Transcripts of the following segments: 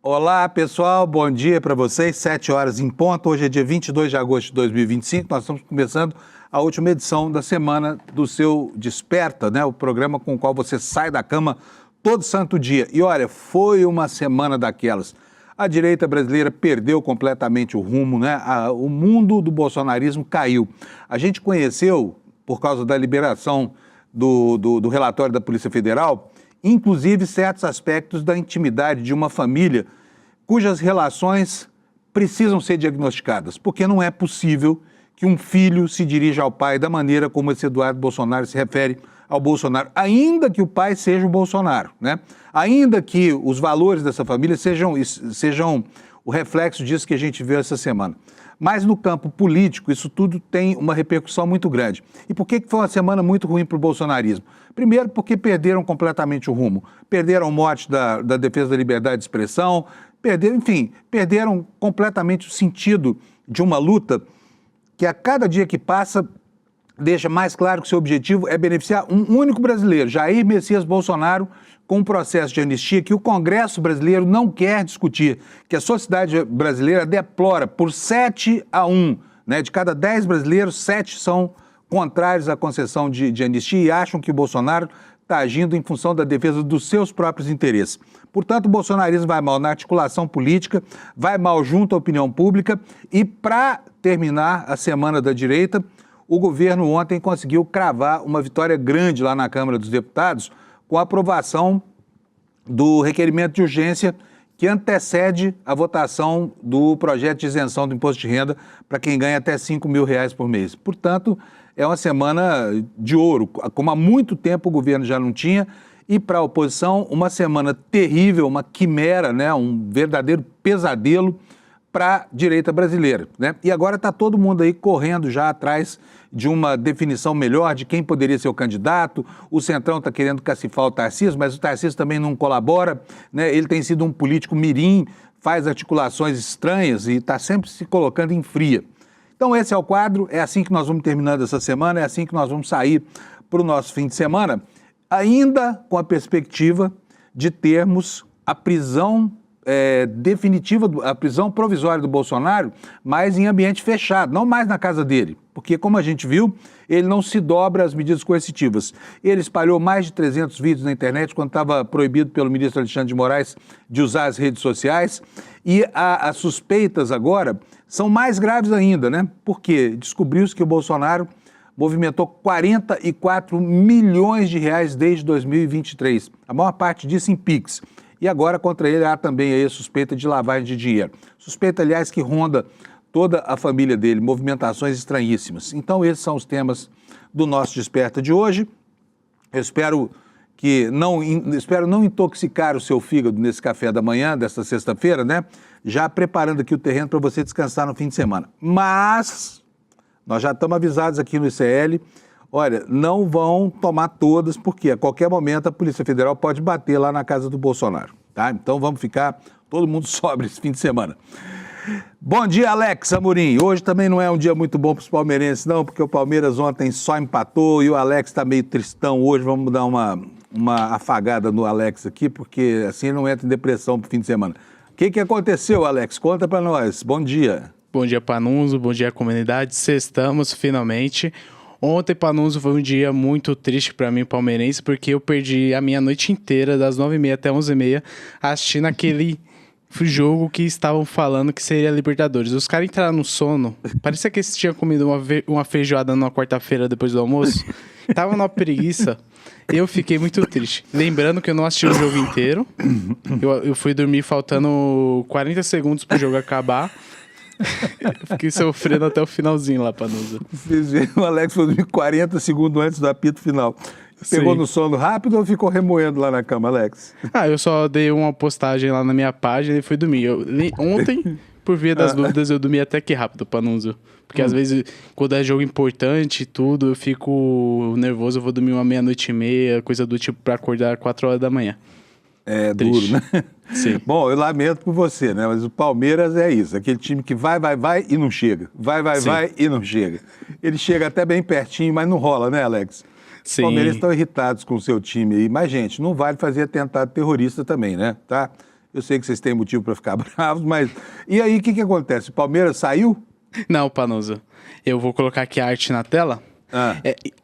Olá, pessoal, bom dia para vocês, 7 horas em ponto. Hoje é dia 22 de agosto de 2025, nós estamos começando a última edição da semana do seu Desperta, né? O programa com o qual você sai da cama todo santo dia. E olha, foi uma semana daquelas. A direita brasileira perdeu completamente o rumo, né? O mundo do bolsonarismo caiu. A gente conheceu, por causa da liberação do relatório da Polícia Federal, inclusive certos aspectos da intimidade de uma família cujas relações precisam ser diagnosticadas, porque não é possível que um filho se dirija ao pai da maneira como esse Eduardo Bolsonaro se refere ao Bolsonaro, ainda que o pai seja o Bolsonaro, né? Ainda que os valores dessa família sejam o reflexo disso que a gente viu essa semana. Mas no campo político, isso tudo tem uma repercussão muito grande. E por que foi uma semana muito ruim para o bolsonarismo? Primeiro, porque perderam completamente o rumo. Perderam o mote da defesa da liberdade de expressão, perderam completamente o sentido de uma luta que a cada dia que passa deixa mais claro que seu objetivo é beneficiar um único brasileiro, Jair Messias Bolsonaro, com um processo de anistia que o Congresso brasileiro não quer discutir, que a sociedade brasileira deplora por 7-1, né? De cada 10 brasileiros, 7 são contrários à concessão de anistia e acham que o Bolsonaro está agindo em função da defesa dos seus próprios interesses. Portanto, o bolsonarismo vai mal na articulação política, vai mal junto à opinião pública e, para terminar a semana da direita, o governo ontem conseguiu cravar uma vitória grande lá na Câmara dos Deputados com a aprovação do requerimento de urgência que antecede a votação do projeto de isenção do imposto de renda para quem ganha até R$5 mil por mês. Portanto, é uma semana de ouro, como há muito tempo o governo já não tinha, e para a oposição, uma semana terrível, uma quimera, né? Um verdadeiro pesadelo para a direita brasileira, né? E agora está todo mundo aí correndo já atrás de uma definição melhor de quem poderia ser o candidato. O Centrão está querendo cacifar o Tarcísio, mas o Tarcísio também não colabora, né? Ele tem sido um político mirim, faz articulações estranhas e está sempre se colocando em fria. Então esse é o quadro, é assim que nós vamos terminando essa semana, é assim que nós vamos sair para o nosso fim de semana, ainda com a perspectiva de termos a prisão definitiva, a prisão provisória do Bolsonaro, mas em ambiente fechado, não mais na casa dele, porque, como a gente viu, ele não se dobra às medidas coercitivas. Ele espalhou mais de 300 vídeos na internet quando estava proibido pelo ministro Alexandre de Moraes de usar as redes sociais, e as suspeitas agora são mais graves ainda, né? Porque descobriu-se que o Bolsonaro movimentou 44 milhões de reais desde 2023, a maior parte disso em Pix. E agora contra ele há também aí a suspeita de lavagem de dinheiro. Suspeita, aliás, que ronda toda a família dele, movimentações estranhíssimas. Então esses são os temas do nosso Desperta de hoje. Eu espero não intoxicar o seu fígado nesse café da manhã, desta sexta-feira, né? Já preparando aqui o terreno para você descansar no fim de semana. Mas nós já estamos avisados aqui no ICL, olha, não vão tomar todas, porque a qualquer momento a Polícia Federal pode bater lá na casa do Bolsonaro, tá? Então vamos ficar todo mundo sóbrio esse fim de semana. Bom dia, Alex Amorim. Hoje também não é um dia muito bom para os palmeirenses, não, porque o Palmeiras ontem só empatou e o Alex está meio tristão hoje. Vamos dar uma afagada no Alex aqui, porque assim ele não entra em depressão para o fim de semana. O que aconteceu, Alex? Conta para nós. Bom dia. Bom dia, Panunzo. Bom dia, comunidade. Sextamos, finalmente. Ontem, Panunzo, foi um dia muito triste para mim, palmeirense, porque eu perdi a minha noite inteira, das 9h30 até 11h30, assistindo aquele jogo que estavam falando que seria Libertadores. Os caras entraram no sono, parecia que eles tinham comido uma feijoada na quarta-feira depois do almoço. Tava numa preguiça. Eu fiquei muito triste. Lembrando que eu não assisti o jogo inteiro. Eu fui dormir faltando 40 segundos pro jogo acabar. Eu fiquei sofrendo até o finalzinho lá, Panusa. O Alex foi dormir 40 segundos antes do apito final. Pegou no sono rápido ou ficou remoendo lá na cama, Alex? Eu só dei uma postagem lá na minha página e fui dormir. Ontem, por via das dúvidas, eu dormi até que rápido, Panuso. Porque às vezes, quando é jogo importante e tudo, eu fico nervoso, eu vou dormir 00:30, coisa do tipo, pra acordar 4h da manhã. É triste. Duro, né? Sim. Bom, eu lamento por você, né? Mas o Palmeiras é isso, aquele time que vai e não chega. Vai e não chega. Ele chega até bem pertinho, mas não rola, né, Alex? Sim. Os palmeirenses estão irritados com o seu time aí. Mas, gente, não vale fazer atentado terrorista também, né? Tá? Eu sei que vocês têm motivo para ficar bravos, mas... E aí, o que acontece? O Palmeiras saiu? Não, Panuso. Eu vou colocar aqui a arte na tela.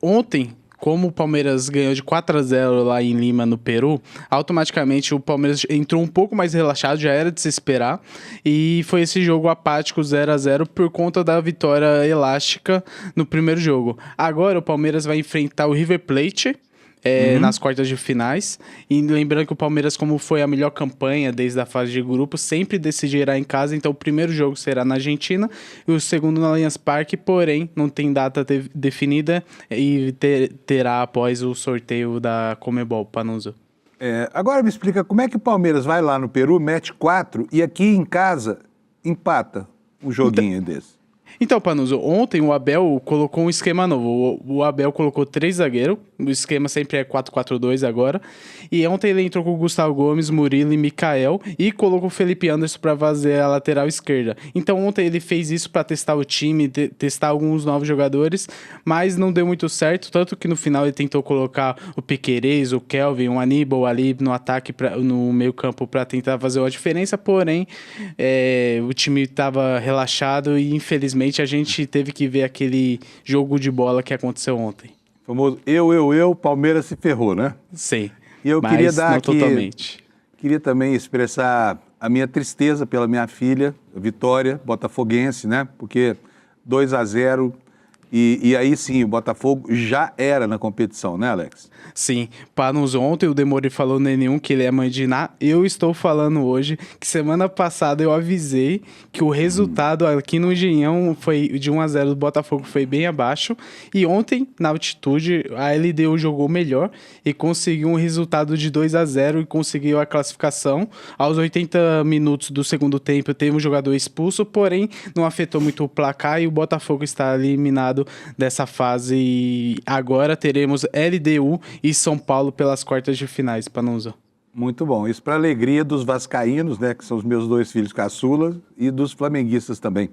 Ontem, como o Palmeiras ganhou de 4-0 lá em Lima, no Peru, automaticamente o Palmeiras entrou um pouco mais relaxado, já era de se esperar, e foi esse jogo apático 0-0 por conta da vitória elástica no primeiro jogo. Agora o Palmeiras vai enfrentar o River Plate, nas quartas de finais, e lembrando que o Palmeiras, como foi a melhor campanha desde a fase de grupo, sempre decidirá em casa, então o primeiro jogo será na Argentina e o segundo no Allianz Parque, porém não tem data definida e terá após o sorteio da Conmebol, Panuso. Agora me explica como é que o Palmeiras vai lá no Peru, mete 4 e aqui em casa empata um joguinho desse. Então, Panuso, ontem o Abel colocou um esquema novo. O Abel colocou 3 zagueiros, o esquema sempre é 4-4-2 agora. E ontem ele entrou com o Gustavo Gomes, Murilo e Mikael e colocou o Felipe Anderson para fazer a lateral esquerda. Então ontem ele fez isso para testar o time, testar alguns novos jogadores, mas não deu muito certo, tanto que no final ele tentou colocar o Piquerez, o Kelvin, o Aníbal ali no ataque, no meio campo para tentar fazer a diferença, porém o time estava relaxado e infelizmente a gente teve que ver aquele jogo de bola que aconteceu ontem. O famoso Palmeiras se ferrou, né? Sim, e eu mas queria dar não aqui, totalmente. Queria também expressar a minha tristeza pela minha filha, Vitória, botafoguense, né? Porque 2-0 e aí sim, o Botafogo já era na competição, né, Alex? Sim, Panuso, ontem o Demori falou nenhum que ele é mãe de Iná. Eu estou falando hoje que semana passada eu avisei que o resultado aqui no Engenhão foi de 1-0 do Botafogo, foi bem abaixo. E ontem, na altitude, a LDU jogou melhor e conseguiu um resultado de 2-0 e conseguiu a classificação. Aos 80 minutos do segundo tempo teve um jogador expulso, porém não afetou muito o placar e o Botafogo está eliminado dessa fase. E agora teremos LDU e São Paulo pelas quartas de finais, Panuso. Muito bom. Isso para alegria dos vascaínos, né, que são os meus 2 filhos caçulas, e dos flamenguistas também.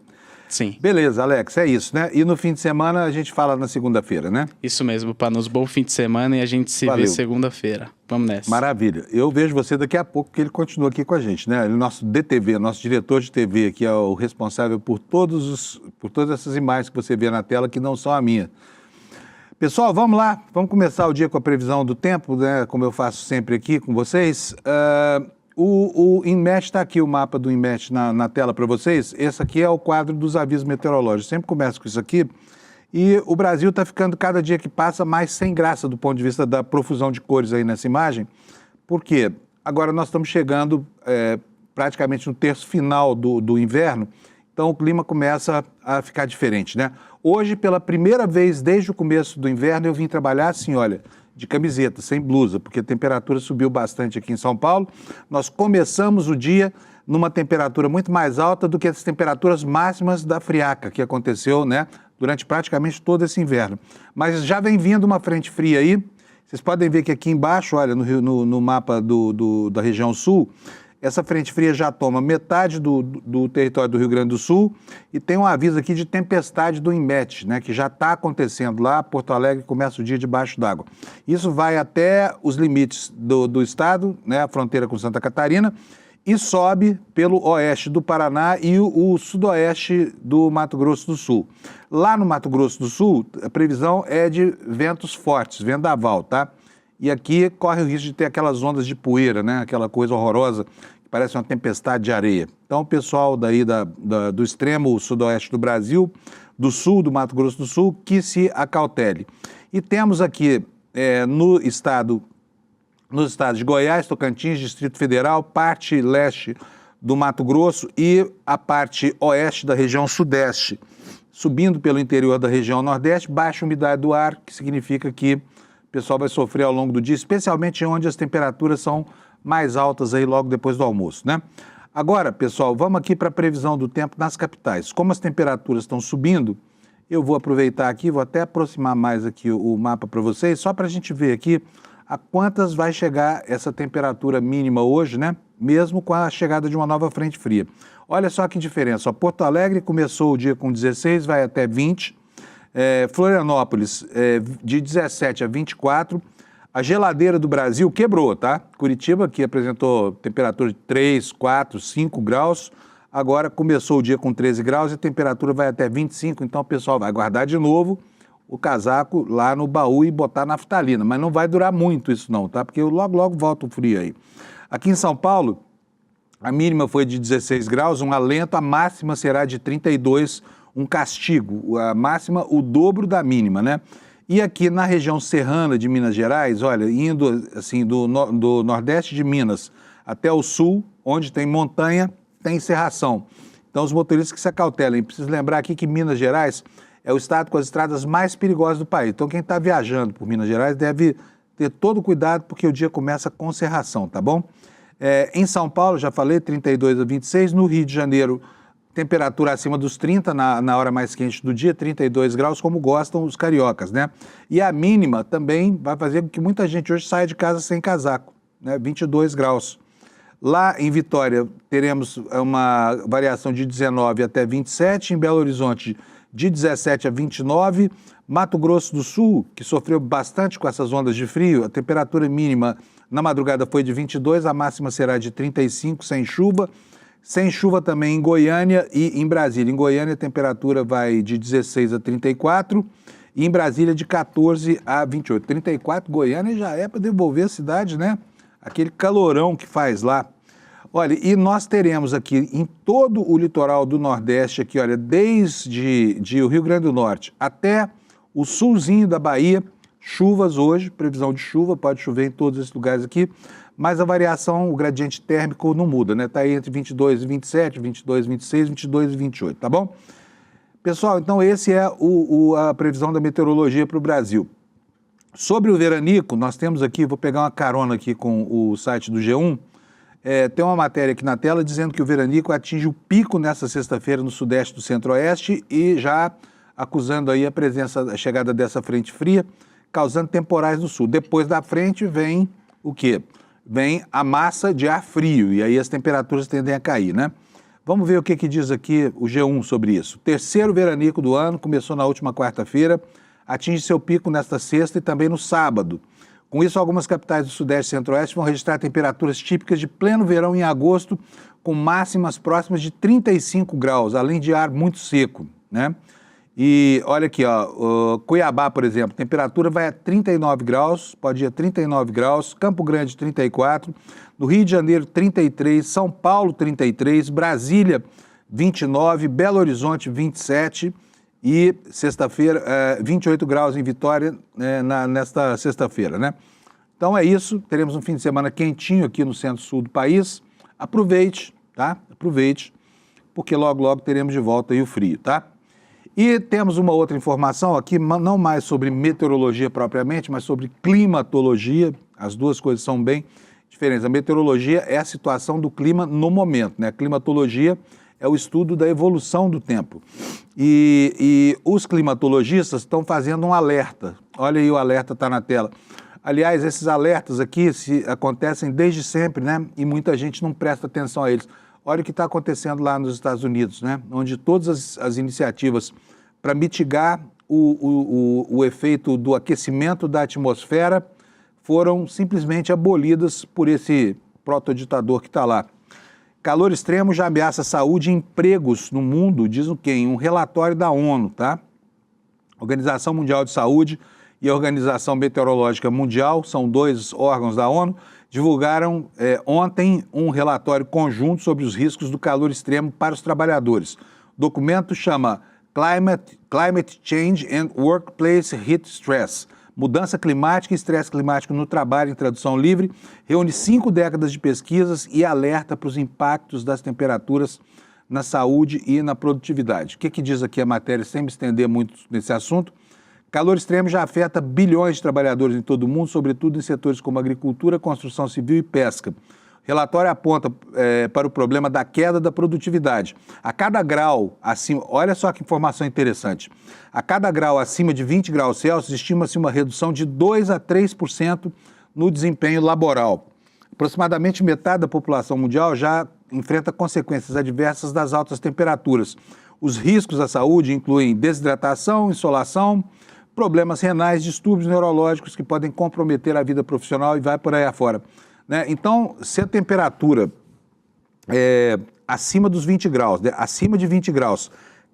Sim. Beleza, Alex, é isso, né? E no fim de semana a gente fala na segunda-feira, né? Isso mesmo, Panuso. Bom fim de semana e a gente se vê segunda-feira. Vamos nessa. Maravilha. Eu vejo você daqui a pouco, que ele continua aqui com a gente, né? Ele é nosso DTV, nosso diretor de TV, aqui é o responsável por todas essas imagens que você vê na tela, que não são a minha. Pessoal, vamos lá, vamos começar o dia com a previsão do tempo, né? Como eu faço sempre aqui com vocês. O INMET está aqui, o mapa do INMET na tela para vocês. Esse aqui é o quadro dos avisos meteorológicos. Sempre começo com isso aqui. E o Brasil está ficando, cada dia que passa, mais sem graça do ponto de vista da profusão de cores aí nessa imagem. Por quê? Agora nós estamos chegando praticamente no terço final do inverno, então o clima começa a ficar diferente, né? Hoje, pela primeira vez desde o começo do inverno, eu vim trabalhar assim, olha, de camiseta, sem blusa, porque a temperatura subiu bastante aqui em São Paulo. Nós começamos o dia numa temperatura muito mais alta do que as temperaturas máximas da friaca que aconteceu, né, durante praticamente todo esse inverno. Mas já vem vindo uma frente fria aí. Vocês podem ver que aqui embaixo, olha, no mapa da região sul, essa frente fria já toma metade do território do Rio Grande do Sul e tem um aviso aqui de tempestade do INMET, né, que já está acontecendo lá. Porto Alegre começa o dia debaixo d'água. Isso vai até os limites do estado, né, a fronteira com Santa Catarina, e sobe pelo oeste do Paraná e o sudoeste do Mato Grosso do Sul. Lá no Mato Grosso do Sul, a previsão é de ventos fortes, vendaval, tá? E aqui corre o risco de ter aquelas ondas de poeira, né? Aquela coisa horrorosa, que parece uma tempestade de areia. Então, o pessoal daí do extremo sudoeste do Brasil, do sul do Mato Grosso do Sul, que se acautele. E temos aqui nos estados de Goiás, Tocantins, Distrito Federal, parte leste do Mato Grosso e a parte oeste da região sudeste, subindo pelo interior da região nordeste, baixa umidade do ar, que significa que o pessoal vai sofrer ao longo do dia, especialmente onde as temperaturas são mais altas aí logo depois do almoço, né? Agora, pessoal, vamos aqui para a previsão do tempo nas capitais. Como as temperaturas estão subindo, eu vou aproveitar aqui, vou até aproximar mais aqui o mapa para vocês, só para a gente ver aqui a quantas vai chegar essa temperatura mínima hoje, né? Mesmo com a chegada de uma nova frente fria. Olha só que diferença. Porto Alegre começou o dia com 16, vai até 20. Florianópolis, de 17 a 24. A geladeira do Brasil quebrou, tá? Curitiba, que apresentou temperatura de 3, 4, 5 graus, agora começou o dia com 13 graus e a temperatura vai até 25, então o pessoal vai guardar de novo o casaco lá no baú e botar naftalina. Mas não vai durar muito isso não, tá? Porque logo volta o frio aí. Aqui em São Paulo, a mínima foi de 16 graus, um alento, a máxima será de 32, um castigo. A máxima, o dobro da mínima, né? E aqui na região serrana de Minas Gerais, olha, indo assim do nordeste de Minas até o sul, onde tem montanha, tem cerração. Então os motoristas que se acautelem. Preciso lembrar aqui que Minas Gerais é o estado com as estradas mais perigosas do país. Então quem está viajando por Minas Gerais deve ter todo cuidado porque o dia começa com cerração, tá bom? Em São Paulo, já falei, 32 a 26, no Rio de Janeiro, temperatura acima dos 30 na hora mais quente do dia, 32 graus, como gostam os cariocas, né? E a mínima também vai fazer com que muita gente hoje saia de casa sem casaco, né? 22 graus. Lá em Vitória, teremos uma variação de 19 até 27, em Belo Horizonte, de 17 a 29, Mato Grosso do Sul, que sofreu bastante com essas ondas de frio, a temperatura mínima na madrugada foi de 22, a máxima será de 35, sem chuva. Sem chuva também em Goiânia e em Brasília. Em Goiânia a temperatura vai de 16 a 34 e em Brasília de 14 a 28. 34, Goiânia já é para devolver a cidade, né? Aquele calorão que faz lá. Olha, e nós teremos aqui em todo o litoral do Nordeste, aqui, olha, desde o Rio Grande do Norte até o sulzinho da Bahia, chuvas hoje, previsão de chuva, pode chover em todos esses lugares aqui, mas a variação, o gradiente térmico não muda, né? Está aí entre 22 e 27, 22 e 26, 22 e 28, tá bom? Pessoal, então esse é a previsão da meteorologia para o Brasil. Sobre o veranico, nós temos aqui, vou pegar uma carona aqui com o site do G1, tem uma matéria aqui na tela dizendo que o veranico atinge o pico nessa sexta-feira no sudeste do centro-oeste e já acusando aí a chegada dessa frente fria, causando temporais no sul. Depois da frente vem o quê? Vem a massa de ar frio e aí as temperaturas tendem a cair, né? Vamos ver o que diz aqui o G1 sobre isso. O terceiro veranico do ano começou na última quarta-feira, atinge seu pico nesta sexta e também no sábado. Com isso, algumas capitais do Sudeste e Centro-Oeste vão registrar temperaturas típicas de pleno verão em agosto, com máximas próximas de 35 graus, além de ar muito seco, né? E olha aqui, ó, Cuiabá, por exemplo, temperatura vai a 39 graus, pode ir a 39 graus, Campo Grande 34, no Rio de Janeiro 33, São Paulo 33, Brasília 29, Belo Horizonte 27 e sexta-feira 28 graus em Vitória nesta sexta-feira, né? Então é isso, teremos um fim de semana quentinho aqui no centro-sul do país. Aproveite, tá? Aproveite, porque logo teremos de volta aí o frio, tá? E temos uma outra informação aqui, não mais sobre meteorologia propriamente, mas sobre climatologia. As duas coisas são bem diferentes. A meteorologia é a situação do clima no momento, né? A climatologia é o estudo da evolução do tempo. E os climatologistas estão fazendo um alerta. Olha aí, o alerta está na tela. Aliás, esses alertas aqui acontecem desde sempre, né? E muita gente não presta atenção a eles. Olha o que está acontecendo lá nos Estados Unidos, né? Onde todas as iniciativas para mitigar o efeito do aquecimento da atmosfera foram simplesmente abolidas por esse protoditador que está lá. Calor extremo já ameaça saúde e empregos no mundo, diz o quê? Em um relatório da ONU, tá? Organização Mundial de Saúde e a Organização Meteorológica Mundial, são dois órgãos da ONU, divulgaram ontem um relatório conjunto sobre os riscos do calor extremo para os trabalhadores. O documento chama Climate Change and Workplace Heat Stress, Mudança Climática e Estresse Climático no Trabalho, em tradução livre, reúne 5 décadas de pesquisas e alerta para os impactos das temperaturas na saúde e na produtividade. O que diz aqui a matéria, sem me estender muito nesse assunto? Calor extremo já afeta bilhões de trabalhadores em todo o mundo, sobretudo em setores como agricultura, construção civil e pesca. O relatório aponta para o problema da queda da produtividade. A cada grau acima, olha só que informação interessante, a cada grau acima de 20 graus Celsius, estima-se uma redução de 2 a 3% no desempenho laboral. Aproximadamente metade da população mundial já enfrenta consequências adversas das altas temperaturas. Os riscos à saúde incluem desidratação, insolação, problemas renais, distúrbios neurológicos que podem comprometer a vida profissional e vai por aí afora, né? Então, se a temperatura acima dos 20 graus, né? Acima de 20 graus,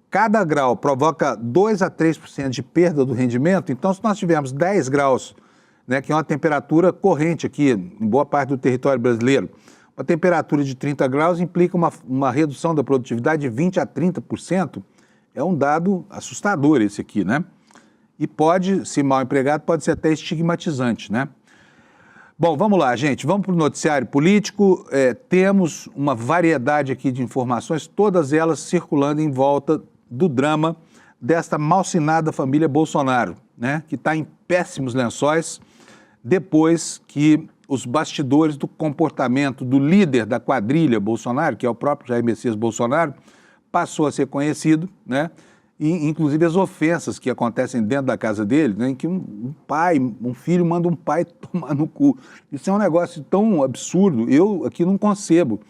cada grau provoca 2 a 3% de perda do rendimento. Então, se nós tivermos 10 graus, né, que é uma temperatura corrente aqui em boa parte do território brasileiro, uma temperatura de 30 graus implica uma redução da produtividade de 20 a 30%. É um dado assustador esse aqui, né? E pode, se mal empregado, pode ser até estigmatizante, né? Bom, vamos lá, gente. Vamos para o noticiário político. Temos uma variedade aqui de informações, todas elas circulando em volta do drama desta malsinada família Bolsonaro, né? Que está em péssimos lençóis depois que os bastidores do comportamento do líder da quadrilha Bolsonaro, que é o próprio Jair Messias Bolsonaro, passou a ser conhecido, né? E, inclusive, as ofensas que acontecem dentro da casa dele, né? Em que um filho manda um pai tomar no cu. Isso é um negócio tão absurdo. Eu aqui não concebo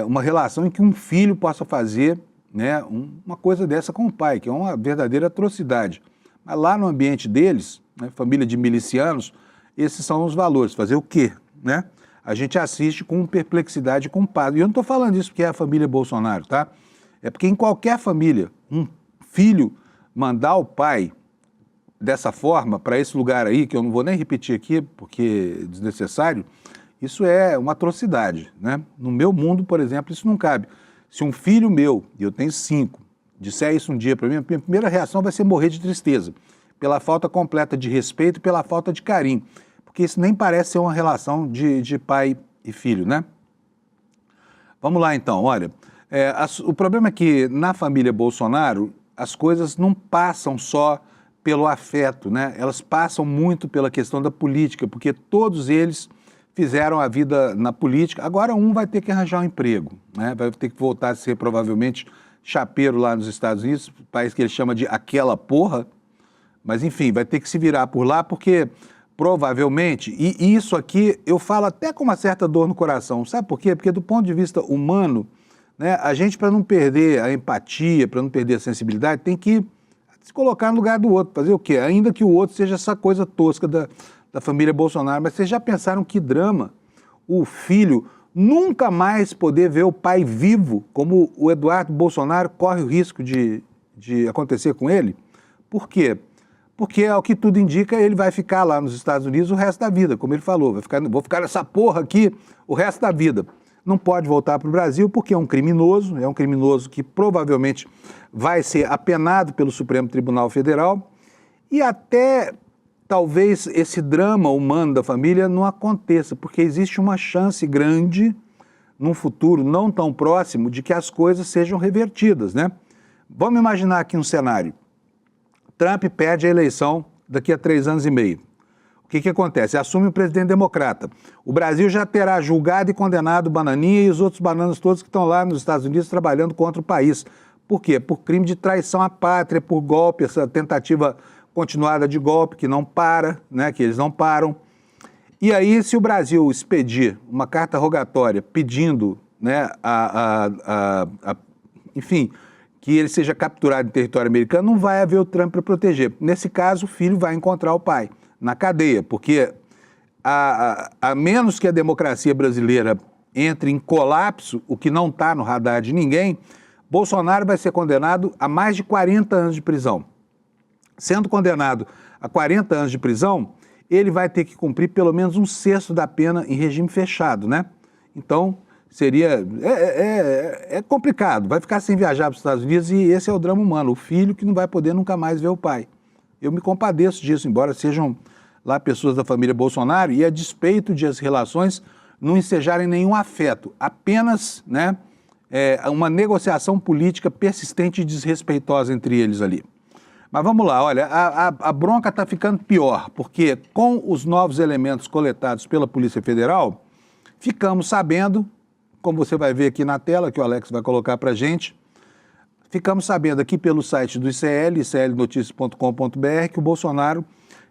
uma relação em que um filho possa fazer, né, uma coisa dessa com o pai, que é uma verdadeira atrocidade. Mas lá no ambiente deles, né, família de milicianos, esses são os valores. Fazer o quê, né? A gente assiste com perplexidade e com padre. E eu não estou falando isso porque é a família Bolsonaro, tá? É porque em qualquer família, um filho mandar o pai dessa forma, para esse lugar aí, que eu não vou nem repetir aqui porque é desnecessário, isso é uma atrocidade, né? No meu mundo, por exemplo, isso não cabe. Se um filho meu, e eu tenho 5, disser isso um dia para mim, a minha primeira reação vai ser morrer de tristeza, pela falta completa de respeito e pela falta de carinho, porque isso nem parece ser uma relação de pai e filho, né? Vamos lá então, olha, o problema é que na família Bolsonaro as coisas não passam só pelo afeto, né? Elas passam muito pela questão da política, porque todos eles fizeram a vida na política. Agora um vai ter que arranjar um emprego, né? Vai ter que voltar a ser provavelmente chapeiro lá nos Estados Unidos, país que ele chama de aquela porra, mas enfim, vai ter que se virar por lá, porque provavelmente, e isso aqui eu falo até com uma certa dor no coração, sabe por quê? Porque do ponto de vista humano, né, a gente, para não perder a empatia, para não perder a sensibilidade, tem que se colocar no lugar do outro, fazer o quê? Ainda que o outro seja essa coisa tosca da família Bolsonaro, mas vocês já pensaram que drama o filho nunca mais poder ver o pai vivo, como o Eduardo Bolsonaro corre o risco de acontecer com ele? Por quê? Porque, ao que tudo indica, ele vai ficar lá nos Estados Unidos o resto da vida, como ele falou, vou ficar nessa porra aqui o resto da vida. Não pode voltar para o Brasil porque é um criminoso que provavelmente vai ser apenado pelo Supremo Tribunal Federal e até talvez esse drama humano da família não aconteça, porque existe uma chance grande, num futuro não tão próximo, de que as coisas sejam revertidas, né? Vamos imaginar aqui um cenário. Trump perde a eleição daqui a 3 anos e meio. O que acontece? Assume o presidente democrata. O Brasil já terá julgado e condenado o Bananinha e os outros bananas todos que estão lá nos Estados Unidos trabalhando contra o país. Por quê? Por crime de traição à pátria, por golpe, essa tentativa continuada de golpe que não para, né, que eles não param. E aí, se o Brasil expedir uma carta rogatória pedindo, né, enfim, que ele seja capturado em território americano, não vai haver o Trump para proteger. Nesse caso, o filho vai encontrar o pai na cadeia, porque a menos que a democracia brasileira entre em colapso, o que não está no radar de ninguém, Bolsonaro vai ser condenado a mais de 40 anos de prisão. Sendo condenado a 40 anos de prisão, ele vai ter que cumprir pelo menos 1/6 da pena em regime fechado, né? Então, é complicado, vai ficar sem viajar para os Estados Unidos e esse é o drama humano, o filho que não vai poder nunca mais ver o pai. Eu me compadeço disso, embora sejam lá pessoas da família Bolsonaro e a despeito de as relações não ensejarem nenhum afeto, apenas, né, uma negociação política persistente e desrespeitosa entre eles ali. Mas vamos lá, olha, a bronca está ficando pior, porque com os novos elementos coletados pela Polícia Federal, ficamos sabendo, como você vai ver aqui na tela, que o Alex vai colocar para a gente, ficamos sabendo aqui pelo site do ICL, iclnoticias.com.br, que o Bolsonaro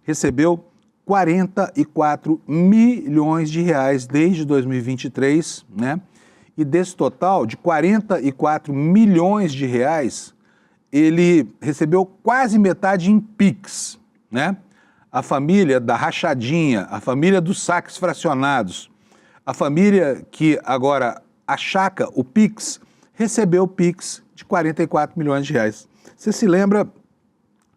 recebeu 44 milhões de reais desde 2023, né? E desse total de 44 milhões de reais, ele recebeu quase metade em Pix. né? A família da rachadinha, a família dos saques fracionados, a família que agora achaca o Pix, recebeu o Pix de 44 milhões de reais. Você se lembra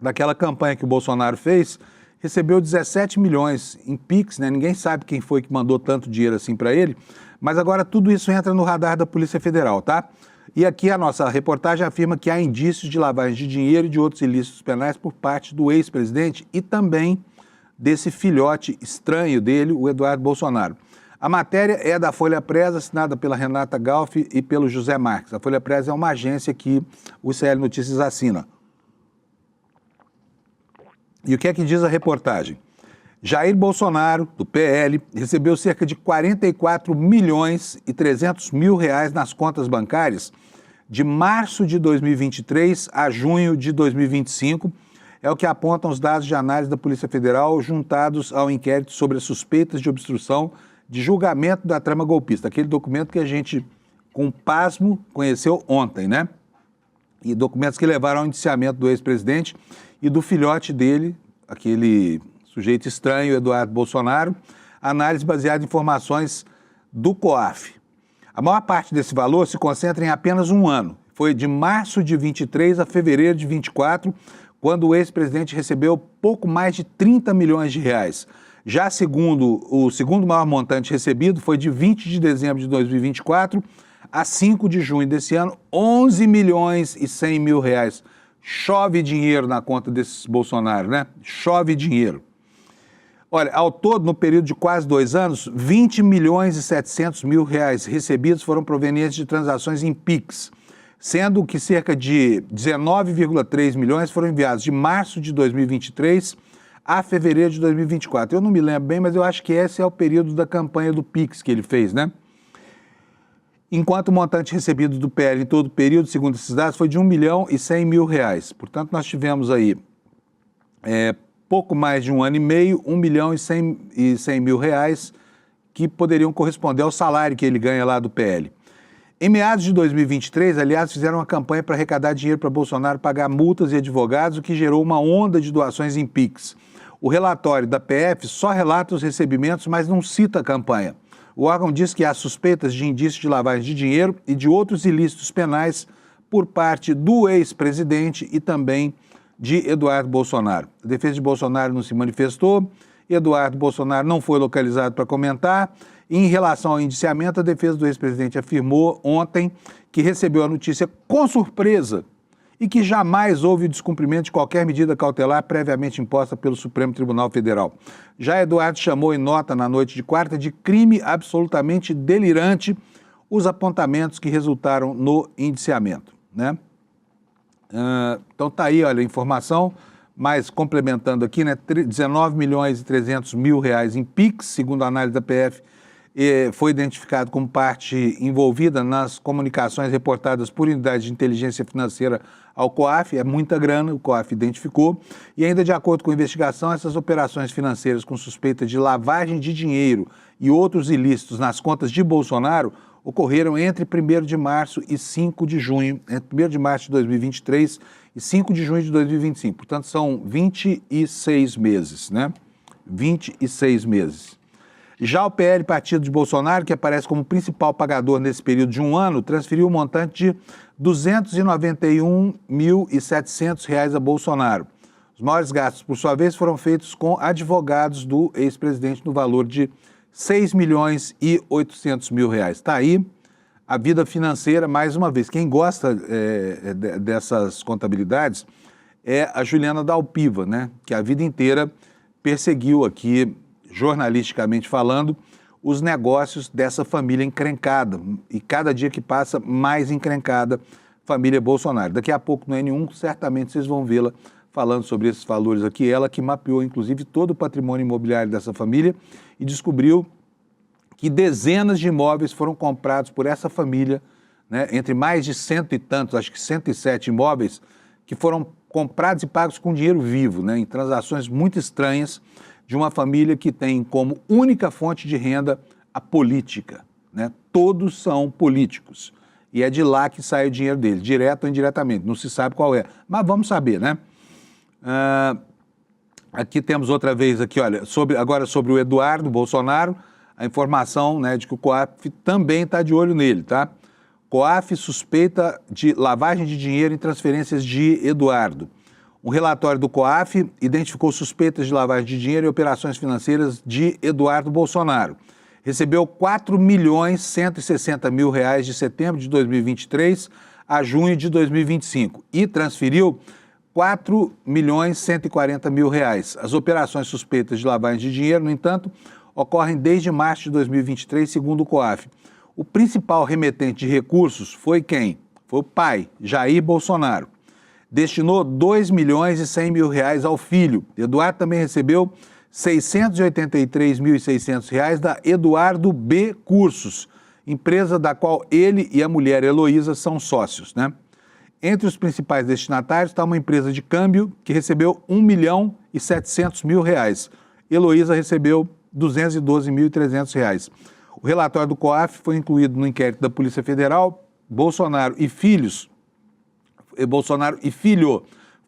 daquela campanha que o Bolsonaro fez? Recebeu 17 milhões em Pix, né? Ninguém sabe quem foi que mandou tanto dinheiro assim para ele, mas agora tudo isso entra no radar da Polícia Federal, tá? E aqui a nossa reportagem afirma que há indícios de lavagem de dinheiro e de outros ilícitos penais por parte do ex-presidente e também desse filhote estranho dele, o Eduardo Bolsonaro. A matéria é da Folha Press, assinada pela Renata Galfi e pelo José Marques. A Folha Press é uma agência que o ICL Notícias assina. E o que é que diz a reportagem? Jair Bolsonaro, do PL, recebeu cerca de 44 milhões e 300 mil reais nas contas bancárias de março de 2023 a junho de 2025, é o que apontam os dados de análise da Polícia Federal juntados ao inquérito sobre as suspeitas de obstrução de julgamento da trama golpista, aquele documento que a gente, com pasmo, conheceu ontem, né? E documentos que levaram ao indiciamento do ex-presidente e do filhote dele, aquele sujeito estranho, Eduardo Bolsonaro, análise baseada em informações do COAF. A maior parte desse valor se concentra em apenas um ano. Foi de março de 23 a fevereiro de 24, quando o ex-presidente recebeu pouco mais de 30 milhões de reais. Já segundo o segundo maior montante recebido foi de 20 de dezembro de 2024 a 5 de junho desse ano, 11 milhões e 100 mil reais. Chove dinheiro na conta desses Bolsonaro, né? Chove dinheiro. Olha, ao todo, no período de quase 2 anos, 20 milhões e 700 mil reais recebidos foram provenientes de transações em Pix, sendo que cerca de 19,3 milhões foram enviados de março de 2023 a fevereiro de 2024. Eu não me lembro bem, mas eu acho que esse é o período da campanha do Pix que ele fez, né? Enquanto o montante recebido do PL em todo o período, segundo esses dados, foi de 1 milhão e 100 mil reais. Portanto, nós tivemos aí pouco mais de um ano e meio, 1 milhão e 100 mil reais que poderiam corresponder ao salário que ele ganha lá do PL. Em meados de 2023, aliás, fizeram uma campanha para arrecadar dinheiro para Bolsonaro pagar multas e advogados, o que gerou uma onda de doações em Pix. O relatório da PF só relata os recebimentos, mas não cita a campanha. O órgão diz que há suspeitas de indícios de lavagem de dinheiro e de outros ilícitos penais por parte do ex-presidente e também de Eduardo Bolsonaro. A defesa de Bolsonaro não se manifestou, Eduardo Bolsonaro não foi localizado para comentar. E em relação ao indiciamento, a defesa do ex-presidente afirmou ontem que recebeu a notícia com surpresa e que jamais houve o descumprimento de qualquer medida cautelar previamente imposta pelo Supremo Tribunal Federal. Já Eduardo chamou em nota na noite de quarta de crime absolutamente delirante os apontamentos que resultaram no indiciamento, né? Então tá aí, olha, a informação, mas complementando aqui, né, 19 milhões e 300 mil reais em Pix, segundo a análise da PF, foi identificado como parte envolvida nas comunicações reportadas por unidade de inteligência financeira ao COAF, é muita grana, o COAF identificou, e ainda de acordo com a investigação, essas operações financeiras com suspeita de lavagem de dinheiro e outros ilícitos nas contas de Bolsonaro ocorreram entre 1º de março e 5 de junho, entre 1º de março de 2023 e 5 de junho de 2025. Portanto, são 26 meses, né? 26 meses. Já o PL, partido de Bolsonaro, que aparece como principal pagador nesse período de um ano, transferiu um montante de R$ 291.700 reais a Bolsonaro. Os maiores gastos, por sua vez, foram feitos com advogados do ex-presidente no valor de 6 milhões e 800 mil reais. Está aí a vida financeira, mais uma vez. Quem gosta dessas contabilidades é a Juliana Dalpiva, né? Que a vida inteira perseguiu aqui, jornalisticamente falando, os negócios dessa família encrencada. E cada dia que passa, mais encrencada, família Bolsonaro. Daqui a pouco, no N1, certamente vocês vão vê-la falando sobre esses valores aqui. Ela que mapeou, inclusive, todo o patrimônio imobiliário dessa família e descobriu que dezenas de imóveis foram comprados por essa família, né, entre mais de 100 e tantos, acho que 107 imóveis, que foram comprados e pagos com dinheiro vivo, né, em transações muito estranhas de uma família que tem como única fonte de renda a política, né? Todos são políticos. E é de lá que sai o dinheiro deles, direto ou indiretamente, não se sabe qual é. Mas vamos saber, né? Aqui temos outra vez, aqui, olha, agora sobre o Eduardo Bolsonaro, a informação, né, de que o COAF também está de olho nele, tá? COAF suspeita de lavagem de dinheiro em transferências de Eduardo. Um relatório do COAF identificou suspeitas de lavagem de dinheiro em operações financeiras de Eduardo Bolsonaro. Recebeu R$ 4.160.000 de setembro de 2023 a junho de 2025 e transferiu R$ 4.140.000. As operações suspeitas de lavagem de dinheiro, no entanto, ocorrem desde março de 2023, segundo o COAF. O principal remetente de recursos foi quem? Foi o pai, Jair Bolsonaro. Destinou R$ 2.100.000 ao filho. Eduardo também recebeu R$ 683.600 da Eduardo B. Cursos, empresa da qual ele e a mulher Heloísa são sócios, né? Entre os principais destinatários está uma empresa de câmbio que recebeu R$ 1.700.000. Heloísa recebeu R$ 212.300. O relatório do COAF foi incluído no inquérito da Polícia Federal. Bolsonaro e filho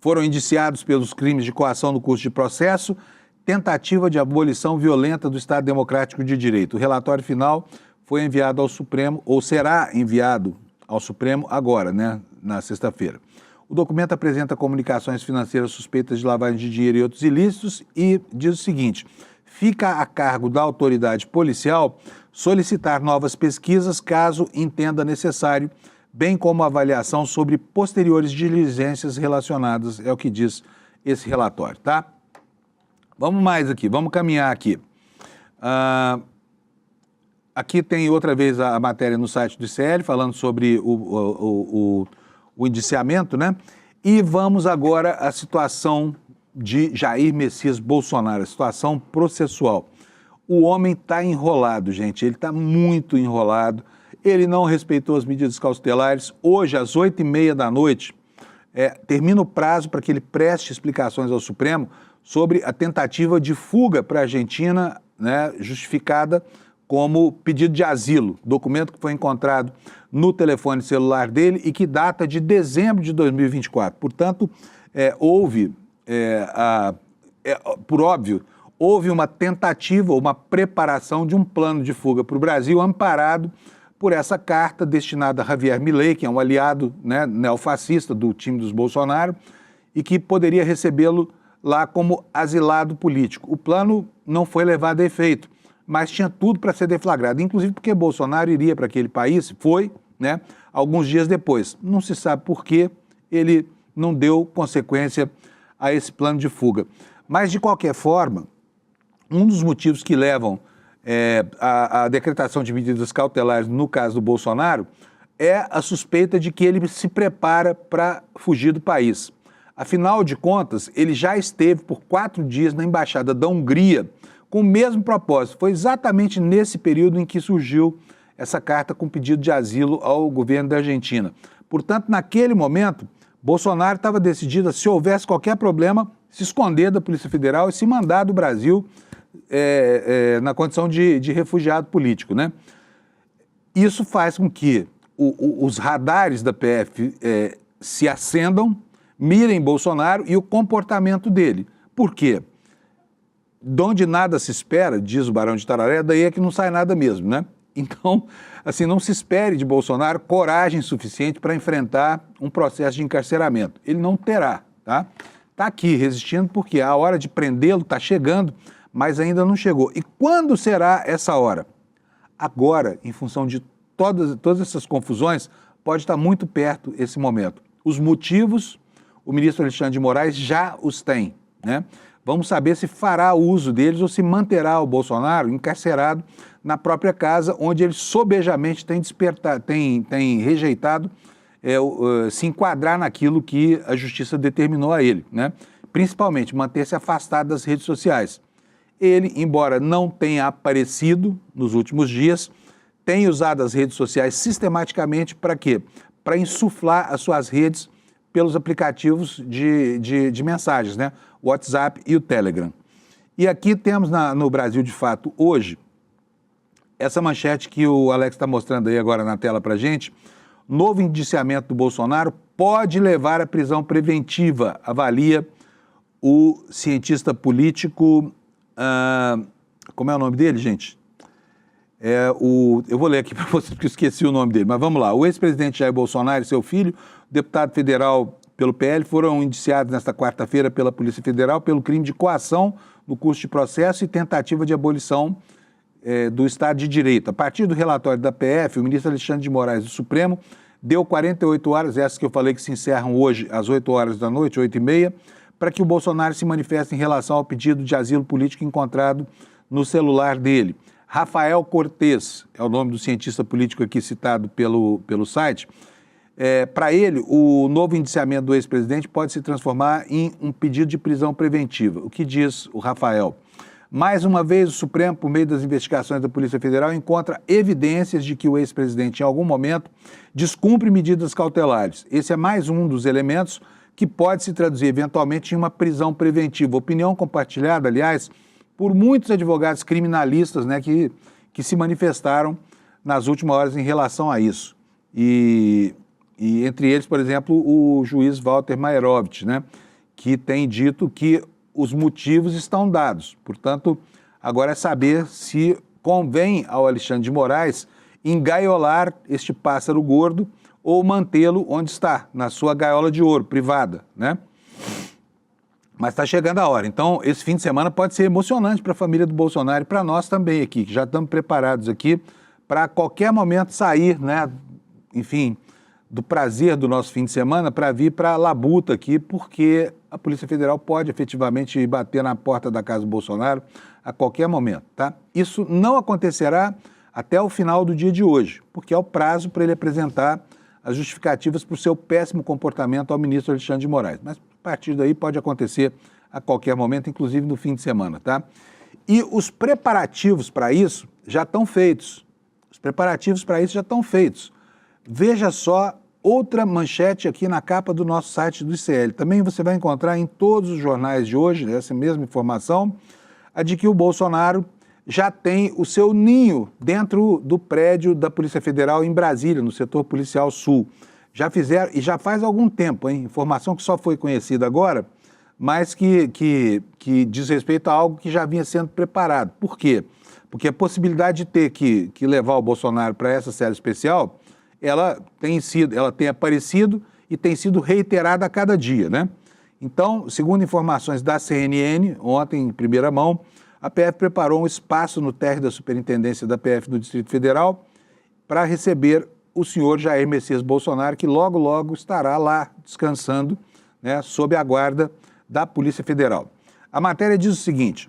foram indiciados pelos crimes de coação no curso de processo, tentativa de abolição violenta do Estado Democrático de Direito. O relatório final foi enviado ao Supremo, ou será enviado ao Supremo agora, né, na sexta-feira. O documento apresenta comunicações financeiras suspeitas de lavagem de dinheiro e outros ilícitos e diz o seguinte: fica a cargo da autoridade policial solicitar novas pesquisas caso entenda necessário, bem como avaliação sobre posteriores diligências relacionadas, é o que diz esse relatório, tá? Vamos mais aqui, vamos caminhar aqui. Aqui tem outra vez a matéria no site do ICL, falando sobre o indiciamento, né? E vamos agora à situação de Jair Messias Bolsonaro, a situação processual. O homem está enrolado, gente, ele está muito enrolado. Ele não respeitou as medidas cautelares. Hoje, às 20h30 da noite, termina o prazo para que ele preste explicações ao Supremo sobre a tentativa de fuga para a Argentina, né, justificada como pedido de asilo, documento que foi encontrado no telefone celular dele e que data de dezembro de 2024. Portanto, por óbvio, houve uma tentativa, uma preparação de um plano de fuga para o Brasil, amparado por essa carta destinada a Javier Milei, que é um aliado, né, neofascista do time dos Bolsonaro, e que poderia recebê-lo lá como asilado político. O plano não foi levado a efeito, mas tinha tudo para ser deflagrado, inclusive porque Bolsonaro iria para aquele país, foi, né, alguns dias depois. Não se sabe por que ele não deu consequência a esse plano de fuga. Mas, de qualquer forma, um dos motivos que levam a decretação de medidas cautelares no caso do Bolsonaro é a suspeita de que ele se prepara para fugir do país. Afinal de contas, ele já esteve por 4 dias na Embaixada da Hungria com o mesmo propósito. Foi exatamente nesse período em que surgiu essa carta com pedido de asilo ao governo da Argentina. Portanto, naquele momento, Bolsonaro estava decidido a, se houvesse qualquer problema, se esconder da Polícia Federal e se mandar do Brasil na condição de refugiado político, né? Isso faz com que os radares da PF se acendam, mirem Bolsonaro e o comportamento dele. Por quê? De onde nada se espera, diz o Barão de Tararé, daí é que não sai nada mesmo, né? Então, assim, não se espere de Bolsonaro coragem suficiente para enfrentar um processo de encarceramento. Ele não terá, tá? Está aqui resistindo porque a hora de prendê-lo está chegando, mas ainda não chegou. E quando será essa hora? Agora, em função de todas essas confusões, pode estar muito perto esse momento. Os motivos, o ministro Alexandre de Moraes já os tem, né? Vamos saber se fará uso deles ou se manterá o Bolsonaro encarcerado na própria casa, onde ele sobejamente tem rejeitado se enquadrar naquilo que a justiça determinou a ele, né? Principalmente manter-se afastado das redes sociais. Ele, embora não tenha aparecido nos últimos dias, tem usado as redes sociais sistematicamente para quê? Para insuflar as suas redes pelos aplicativos de mensagens, né? O WhatsApp e o Telegram. E aqui temos no Brasil de Fato hoje essa manchete que o Alex está mostrando aí agora na tela para a gente. Novo indiciamento do Bolsonaro pode levar à prisão preventiva, avalia o cientista político, como é o nome dele, gente? Eu vou ler aqui para vocês porque eu esqueci o nome dele, mas vamos lá. O ex-presidente Jair Bolsonaro e seu filho, deputado federal pelo PL, foram indiciados nesta quarta-feira pela Polícia Federal pelo crime de coação no curso de processo e tentativa de abolição do Estado de Direito. A partir do relatório da PF, o ministro Alexandre de Moraes do Supremo deu 48 horas, essas que eu falei que se encerram hoje às 8 horas da noite, 8h30, para que o Bolsonaro se manifeste em relação ao pedido de asilo político encontrado no celular dele. Rafael Cortes é o nome do cientista político aqui citado pelo site. Para ele, o novo indiciamento do ex-presidente pode se transformar em um pedido de prisão preventiva. O que diz o Rafael? Mais uma vez, o Supremo, por meio das investigações da Polícia Federal, encontra evidências de que o ex-presidente, em algum momento, descumpre medidas cautelares. Esse é mais um dos elementos que pode se traduzir, eventualmente, em uma prisão preventiva. Opinião compartilhada, aliás, por muitos advogados criminalistas, né, que se manifestaram nas últimas horas em relação a isso. E entre eles, por exemplo, o juiz Walter Maerovitch, né, que tem dito que os motivos estão dados. Portanto, agora é saber se convém ao Alexandre de Moraes engaiolar este pássaro gordo ou mantê-lo onde está, na sua gaiola de ouro privada, né? Mas está chegando a hora. Então, esse fim de semana pode ser emocionante para a família do Bolsonaro e para nós também aqui, que já estamos preparados aqui para a qualquer momento sair, né? Enfim, do prazer do nosso fim de semana para vir para a labuta aqui, porque a Polícia Federal pode efetivamente bater na porta da casa do Bolsonaro a qualquer momento, tá? Isso não acontecerá até o final do dia de hoje, porque é o prazo para ele apresentar as justificativas para o seu péssimo comportamento ao ministro Alexandre de Moraes. Mas a partir daí pode acontecer a qualquer momento, inclusive no fim de semana, tá? E os preparativos para isso já estão feitos. Os preparativos para isso já estão feitos. Veja só outra manchete aqui na capa do nosso site do ICL. Também você vai encontrar em todos os jornais de hoje, essa mesma informação, a de que o Bolsonaro já tem o seu ninho dentro do prédio da Polícia Federal em Brasília, no setor policial sul. Já fizeram, e já faz algum tempo, hein? Informação que só foi conhecida agora, mas que diz respeito a algo que já vinha sendo preparado. Por quê? Porque a possibilidade de ter que levar o Bolsonaro para essa série especial, ela tem aparecido e tem sido reiterada a cada dia, né? Então, segundo informações da CNN, ontem em primeira mão, a PF preparou um espaço no térreo da Superintendência da PF do Distrito Federal para receber o senhor Jair Messias Bolsonaro, que logo, logo estará lá descansando, né, sob a guarda da Polícia Federal. A matéria diz o seguinte: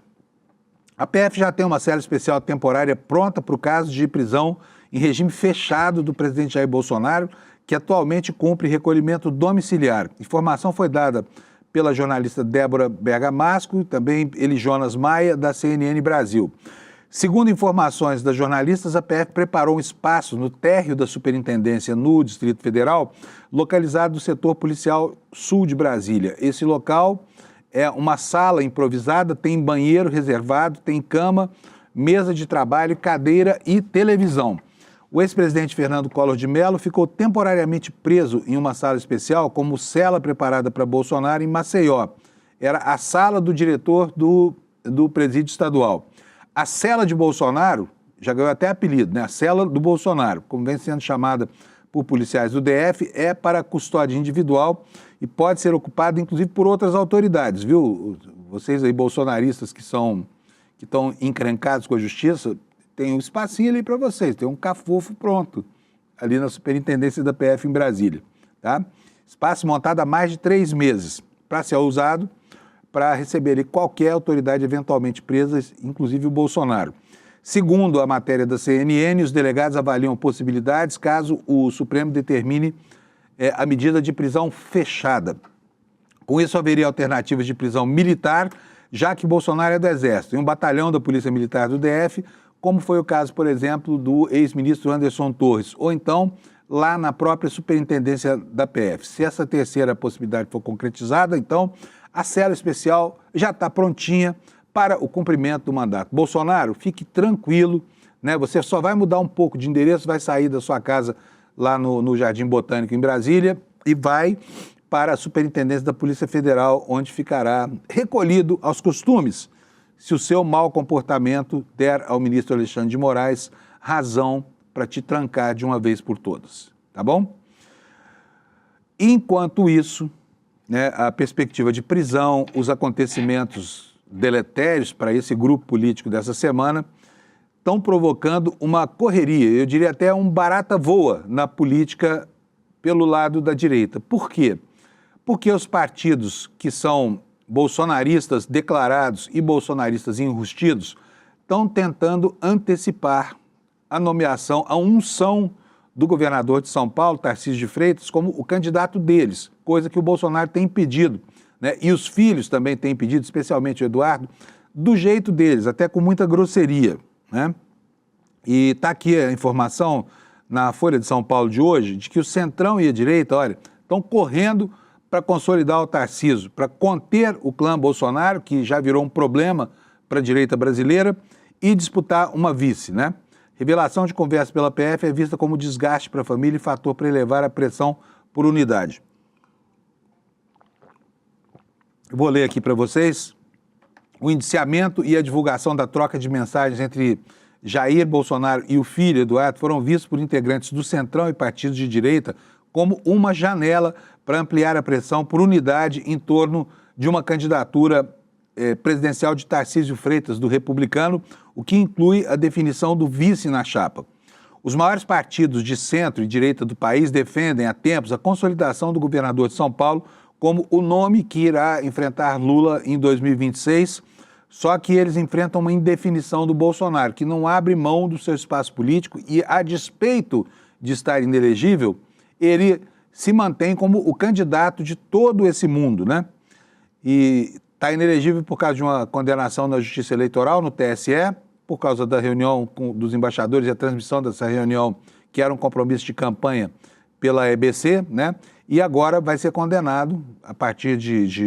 a PF já tem uma cela especial temporária pronta para o caso de prisão em regime fechado do presidente Jair Bolsonaro, que atualmente cumpre recolhimento domiciliar. Informação foi dada pela jornalista Débora Bergamasco e também Jonas Maia, da CNN Brasil. Segundo informações das jornalistas, a PF preparou um espaço no térreo da Superintendência no Distrito Federal, localizado no setor policial sul de Brasília. Esse local é uma sala improvisada, tem banheiro reservado, tem cama, mesa de trabalho, cadeira e televisão. O ex-presidente Fernando Collor de Mello ficou temporariamente preso em uma sala especial como cela preparada para Bolsonaro em Maceió. Era a sala do diretor do presídio estadual. A cela de Bolsonaro, já ganhou até apelido, né? A cela do Bolsonaro, como vem sendo chamada por policiais do DF, é para custódia individual e pode ser ocupada, inclusive, por outras autoridades, viu? Vocês aí, bolsonaristas que estão encrencados com a justiça, tem um espacinho ali para vocês, tem um cafofo pronto, ali na Superintendência da PF em Brasília, tá? Espaço montado há mais de 3 meses, para ser usado para receber ali qualquer autoridade eventualmente presa, inclusive o Bolsonaro. Segundo a matéria da CNN, os delegados avaliam possibilidades caso o Supremo determine a medida de prisão fechada. Com isso, haveria alternativas de prisão militar, já que Bolsonaro é do Exército, em um batalhão da Polícia Militar do DF, como foi o caso, por exemplo, do ex-ministro Anderson Torres, ou então lá na própria Superintendência da PF. Se essa terceira possibilidade for concretizada, então a cela especial já está prontinha para o cumprimento do mandato. Bolsonaro, fique tranquilo, né? Você só vai mudar um pouco de endereço, vai sair da sua casa lá no Jardim Botânico em Brasília e vai para a Superintendência da Polícia Federal, onde ficará recolhido aos costumes, se o seu mau comportamento der ao ministro Alexandre de Moraes razão para te trancar de uma vez por todas, tá bom? Enquanto isso, né, a perspectiva de prisão, os acontecimentos deletérios para esse grupo político dessa semana estão provocando uma correria, eu diria até um barata-voa na política pelo lado da direita. Por quê? Porque os partidos que são bolsonaristas declarados e bolsonaristas enrustidos estão tentando antecipar a nomeação, a unção do governador de São Paulo, Tarcísio de Freitas, como o candidato deles, coisa que o Bolsonaro tem impedido, né? E os filhos também têm impedido, especialmente o Eduardo, do jeito deles, até com muita grosseria, né? E está aqui a informação na Folha de São Paulo de hoje, de que o Centrão e a direita, olha, estão correndo para consolidar o Tarcísio, para conter o clã Bolsonaro, que já virou um problema para a direita brasileira, e disputar uma vice, né? Revelação de conversa pela PF é vista como desgaste para a família e fator para elevar a pressão por unidade. Eu vou ler aqui para vocês. O indiciamento e a divulgação da troca de mensagens entre Jair Bolsonaro e o filho Eduardo foram vistos por integrantes do Centrão e partidos de direita como uma janela para ampliar a pressão por unidade em torno de uma candidatura presidencial de Tarcísio Freitas, do Republicano, o que inclui a definição do vice na chapa. Os maiores partidos de centro e direita do país defendem há tempos a consolidação do governador de São Paulo como o nome que irá enfrentar Lula em 2026, só que eles enfrentam uma indefinição do Bolsonaro, que não abre mão do seu espaço político e, a despeito de estar inelegível, ele se mantém como o candidato de todo esse mundo, né? E está inelegível por causa de uma condenação na Justiça Eleitoral, no TSE, por causa da reunião dos embaixadores e a transmissão dessa reunião, que era um compromisso de campanha pela EBC, né? E agora vai ser condenado, a partir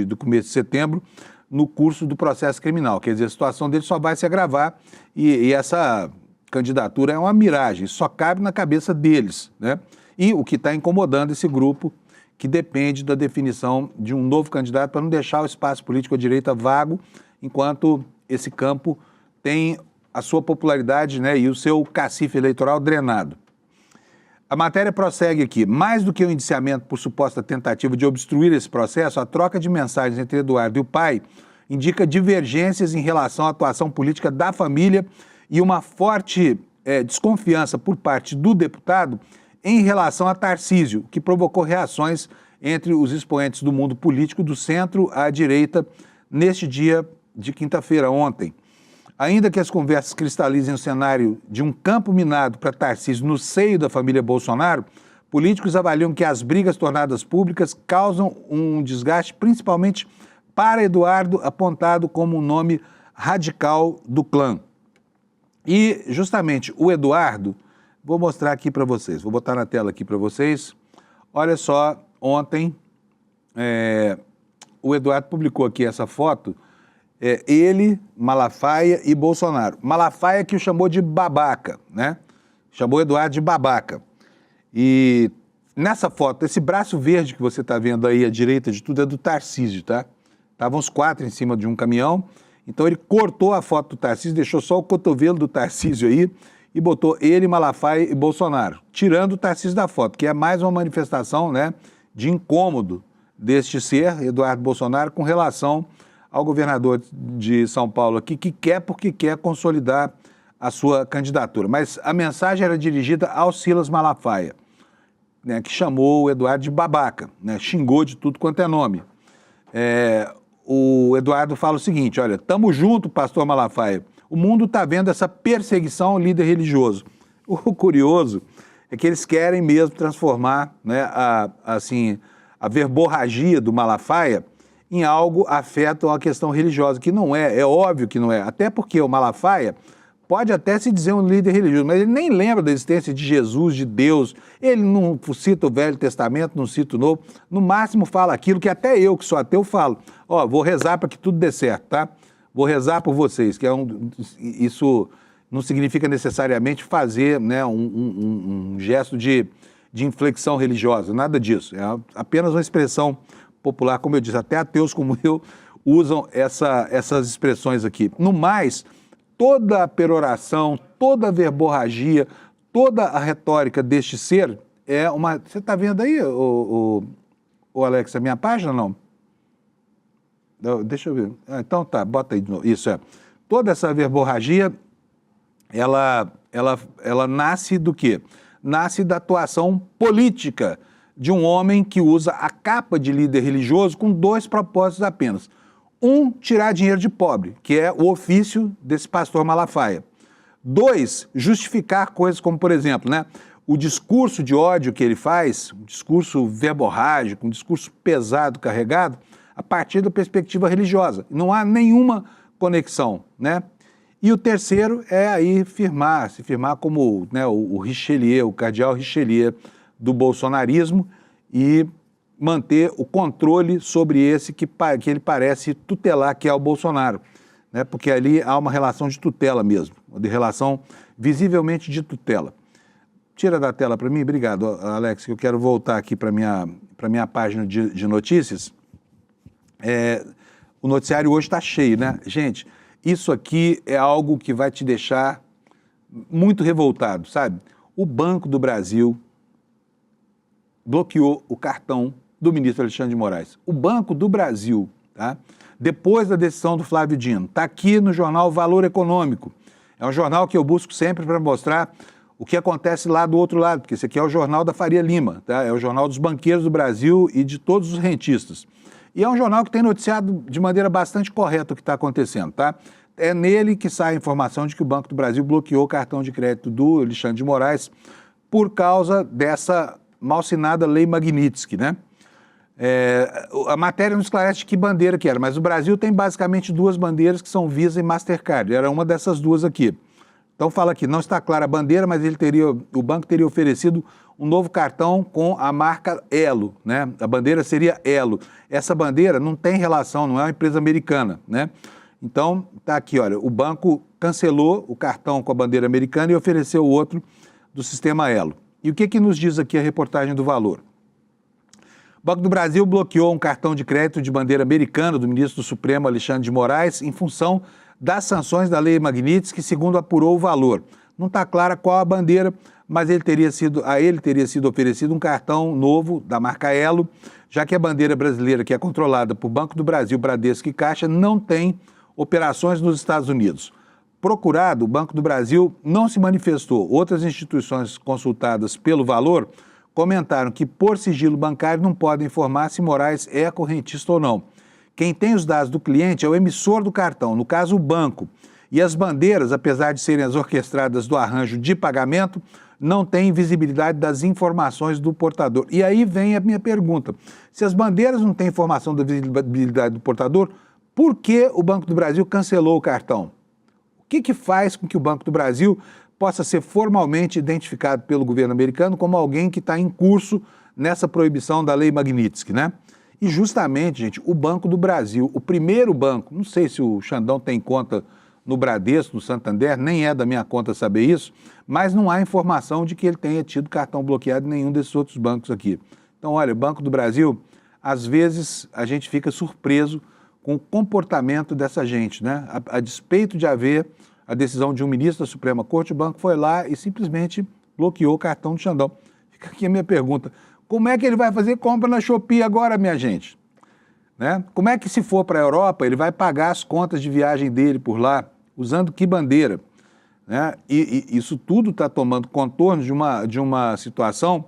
do começo de setembro, no curso do processo criminal. Quer dizer, a situação dele só vai se agravar e essa candidatura é uma miragem, só cabe na cabeça deles, né? E o que está incomodando esse grupo, que depende da definição de um novo candidato para não deixar o espaço político à direita vago, enquanto esse campo tem a sua popularidade, né, e o seu cacife eleitoral drenado. A matéria prossegue aqui. Mais do que o indiciamento por suposta tentativa de obstruir esse processo, a troca de mensagens entre Eduardo e o pai indica divergências em relação à atuação política da família e uma forte desconfiança por parte do deputado em relação a Tarcísio, que provocou reações entre os expoentes do mundo político do centro à direita neste dia de quinta-feira, ontem. Ainda que as conversas cristalizem o cenário de um campo minado para Tarcísio no seio da família Bolsonaro, políticos avaliam que as brigas tornadas públicas causam um desgaste principalmente para Eduardo, apontado como um nome radical do clã. E justamente o Eduardo, vou mostrar aqui para vocês, vou botar na tela aqui para vocês. Olha só, ontem o Eduardo publicou aqui essa foto, ele, Malafaia e Bolsonaro. Malafaia que o chamou de babaca, né? Chamou o Eduardo de babaca. E nessa foto, esse braço verde que você está vendo aí à direita de tudo é do Tarcísio, tá? Estavam os 4 em cima de um caminhão, então ele cortou a foto do Tarcísio, deixou só o cotovelo do Tarcísio aí e botou ele, Malafaia e Bolsonaro, tirando o Tarcísio da foto, que é mais uma manifestação, né, de incômodo deste ser, Eduardo Bolsonaro, com relação ao governador de São Paulo aqui, que quer porque quer consolidar a sua candidatura. Mas a mensagem era dirigida ao Silas Malafaia, né, que chamou o Eduardo de babaca, né, xingou de tudo quanto é nome. O Eduardo fala o seguinte, olha, tamo junto, pastor Malafaia, o mundo está vendo essa perseguição ao líder religioso. O curioso é que eles querem mesmo transformar, né, a verborragia do Malafaia em algo afeto a questão religiosa, que não é óbvio que não é, até porque o Malafaia pode até se dizer um líder religioso, mas ele nem lembra da existência de Jesus, de Deus, ele não cita o Velho Testamento, não cita o Novo, no máximo fala aquilo que até eu, que sou ateu, falo, vou rezar para que tudo dê certo, tá? Vou rezar por vocês, que isso não significa necessariamente fazer, né, um gesto de de inflexão religiosa, nada disso. É apenas uma expressão popular, como eu disse, até ateus como eu usam essas expressões aqui. No mais, toda a peroração, toda a verborragia, toda a retórica deste ser é uma... Você está vendo aí, o Alex, a minha página ou não? Deixa eu ver. Então tá, bota aí de novo. Isso é. Toda essa verborragia, ela nasce do quê? Nasce da atuação política de um homem que usa a capa de líder religioso com dois propósitos apenas. Um, tirar dinheiro de pobre, que é o ofício desse pastor Malafaia. Dois, justificar coisas como, por exemplo, né, o discurso de ódio que ele faz, um discurso verborrágico, um discurso pesado, carregado, a partir da perspectiva religiosa. Não há nenhuma conexão, né? E o terceiro é aí se firmar como, né, o Richelieu, o cardeal Richelieu do bolsonarismo e manter o controle sobre esse que ele parece tutelar, que é o Bolsonaro, né? Porque ali há uma relação de tutela mesmo, de relação visivelmente de tutela. Tira da tela para mim, obrigado, Alex, que eu quero voltar aqui para minha página de notícias. O noticiário hoje está cheio, né? Gente, isso aqui é algo que vai te deixar muito revoltado, sabe? O Banco do Brasil bloqueou o cartão do ministro Alexandre de Moraes. O Banco do Brasil, tá? Depois da decisão do Flávio Dino, está aqui no jornal Valor Econômico. É um jornal que eu busco sempre para mostrar o que acontece lá do outro lado, porque esse aqui é o jornal da Faria Lima, tá? É o jornal dos banqueiros do Brasil e de todos os rentistas. E é um jornal que tem noticiado de maneira bastante correta o que está acontecendo, tá? É nele que sai a informação de que o Banco do Brasil bloqueou o cartão de crédito do Alexandre de Moraes por causa dessa malsinada Lei Magnitsky, né? A matéria não esclarece que bandeira que era, mas o Brasil tem basicamente duas bandeiras que são Visa e Mastercard. Era uma dessas duas aqui. Então fala aqui, não está clara a bandeira, mas o banco teria oferecido um novo cartão com a marca Elo, né? A bandeira seria Elo. Essa bandeira não tem relação, não é uma empresa americana, né? Então tá aqui, olha, o banco cancelou o cartão com a bandeira americana e ofereceu o outro do sistema Elo. E o que nos diz aqui a reportagem do Valor? O Banco do Brasil bloqueou um cartão de crédito de bandeira americana do ministro do Supremo Alexandre de Moraes em função das sanções da Lei Magnitsky, segundo apurou o Valor. Não está clara qual a bandeira, mas a ele teria sido oferecido um cartão novo da marca Elo, já que a bandeira brasileira, que é controlada por Banco do Brasil, Bradesco e Caixa, não tem operações nos Estados Unidos. Procurado, o Banco do Brasil não se manifestou. Outras instituições consultadas pelo Valor comentaram que, por sigilo bancário, não podem informar se Moraes é correntista ou não. Quem tem os dados do cliente é o emissor do cartão, no caso o banco. E as bandeiras, apesar de serem as orquestradas do arranjo de pagamento, não têm visibilidade das informações do portador. E aí vem a minha pergunta. Se as bandeiras não têm informação da visibilidade do portador, por que o Banco do Brasil cancelou o cartão? O que faz com que o Banco do Brasil possa ser formalmente identificado pelo governo americano como alguém que está em curso nessa proibição da Lei Magnitsky, né? E justamente, gente, o Banco do Brasil, o primeiro banco, não sei se o Xandão tem conta no Bradesco, no Santander, nem é da minha conta saber isso, mas não há informação de que ele tenha tido cartão bloqueado em nenhum desses outros bancos aqui. Então, olha, o Banco do Brasil, às vezes a gente fica surpreso com o comportamento dessa gente, né? A despeito de haver a decisão de um ministro da Suprema Corte, o banco foi lá e simplesmente bloqueou o cartão do Xandão. Fica aqui a minha pergunta. Como é que ele vai fazer compra na Shopee agora, minha gente? Né? Como é que, se for para a Europa, ele vai pagar as contas de viagem dele por lá, usando que bandeira? Né? E isso tudo está tomando contorno de uma situação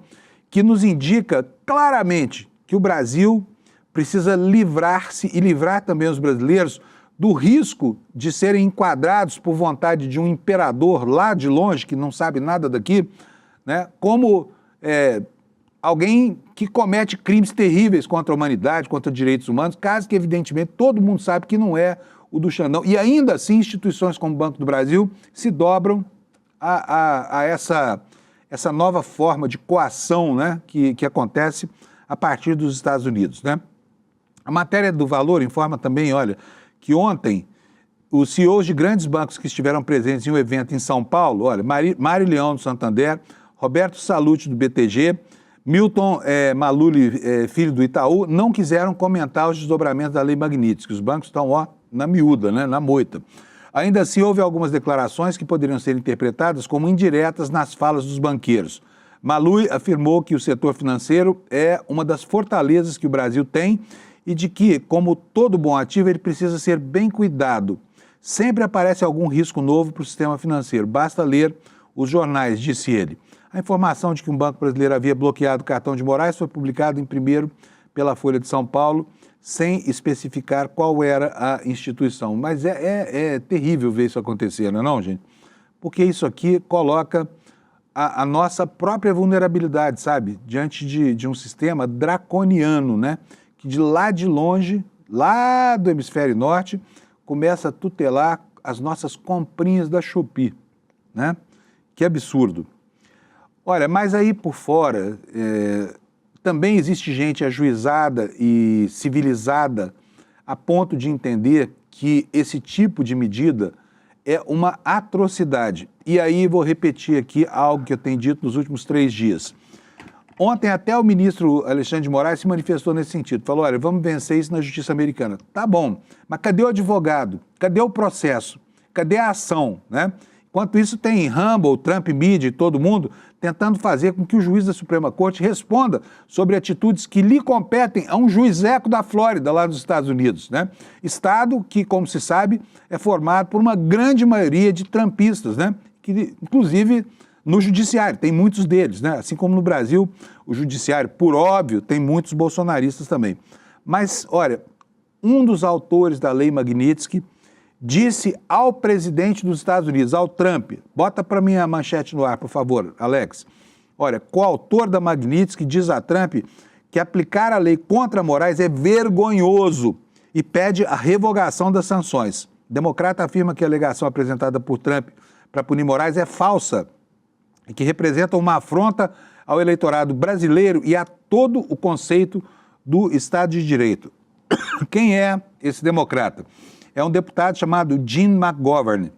que nos indica claramente que o Brasil precisa livrar-se e livrar também os brasileiros do risco de serem enquadrados por vontade de um imperador lá de longe, que não sabe nada daqui, né? Como alguém que comete crimes terríveis contra a humanidade, contra direitos humanos, caso que, evidentemente, todo mundo sabe que não é o do Xandão. E ainda assim, instituições como o Banco do Brasil se dobram a essa nova forma de coação, né, que acontece a partir dos Estados Unidos, né? A matéria do Valor informa também, olha, que ontem os CEOs de grandes bancos que estiveram presentes em um evento em São Paulo, olha, Mário Leão do Santander, Roberto Salute do BTG, Milton Maluli, filho do Itaú, não quiseram comentar os desdobramentos da Lei Magnitsky. Os bancos estão, na miúda, né, na moita. Ainda assim, houve algumas declarações que poderiam ser interpretadas como indiretas nas falas dos banqueiros. Malui afirmou que o setor financeiro é uma das fortalezas que o Brasil tem e de que, como todo bom ativo, ele precisa ser bem cuidado. Sempre aparece algum risco novo para o sistema financeiro. Basta ler os jornais, disse ele. A informação de que um banco brasileiro havia bloqueado o cartão de Moraes foi publicada em primeiro pela Folha de São Paulo, sem especificar qual era a instituição. Mas é terrível ver isso acontecer, não é não, gente? Porque isso aqui coloca a nossa própria vulnerabilidade, sabe? Diante de um sistema draconiano, né? Que de lá de longe, lá do hemisfério norte, começa a tutelar as nossas comprinhas da Shopee, né? Que absurdo. Olha, mas aí por fora, também existe gente ajuizada e civilizada a ponto de entender que esse tipo de medida é uma atrocidade. E aí vou repetir aqui algo que eu tenho dito nos últimos 3 dias. Ontem até o ministro Alexandre de Moraes se manifestou nesse sentido. Falou, olha, vamos vencer isso na justiça americana. Tá bom, mas cadê o advogado? Cadê o processo? Cadê a ação, né? Enquanto isso, tem Rumble, Trump Media e todo mundo tentando fazer com que o juiz da Suprema Corte responda sobre atitudes que lhe competem a um juizeco da Flórida, lá nos Estados Unidos, né? Estado que, como se sabe, é formado por uma grande maioria de trumpistas, né? Que, inclusive, no judiciário, tem muitos deles, né? Assim como no Brasil, o judiciário, por óbvio, tem muitos bolsonaristas também. Mas, olha, um dos autores da Lei Magnitsky disse ao presidente dos Estados Unidos, ao Trump, bota para mim a manchete no ar, por favor, Alex. Olha, coautor da Magnitsky diz a Trump que aplicar a lei contra Moraes é vergonhoso e pede a revogação das sanções. O democrata afirma que a alegação apresentada por Trump para punir Moraes é falsa e que representa uma afronta ao eleitorado brasileiro e a todo o conceito do Estado de Direito. Quem é esse democrata? É um deputado chamado Jim McGovern.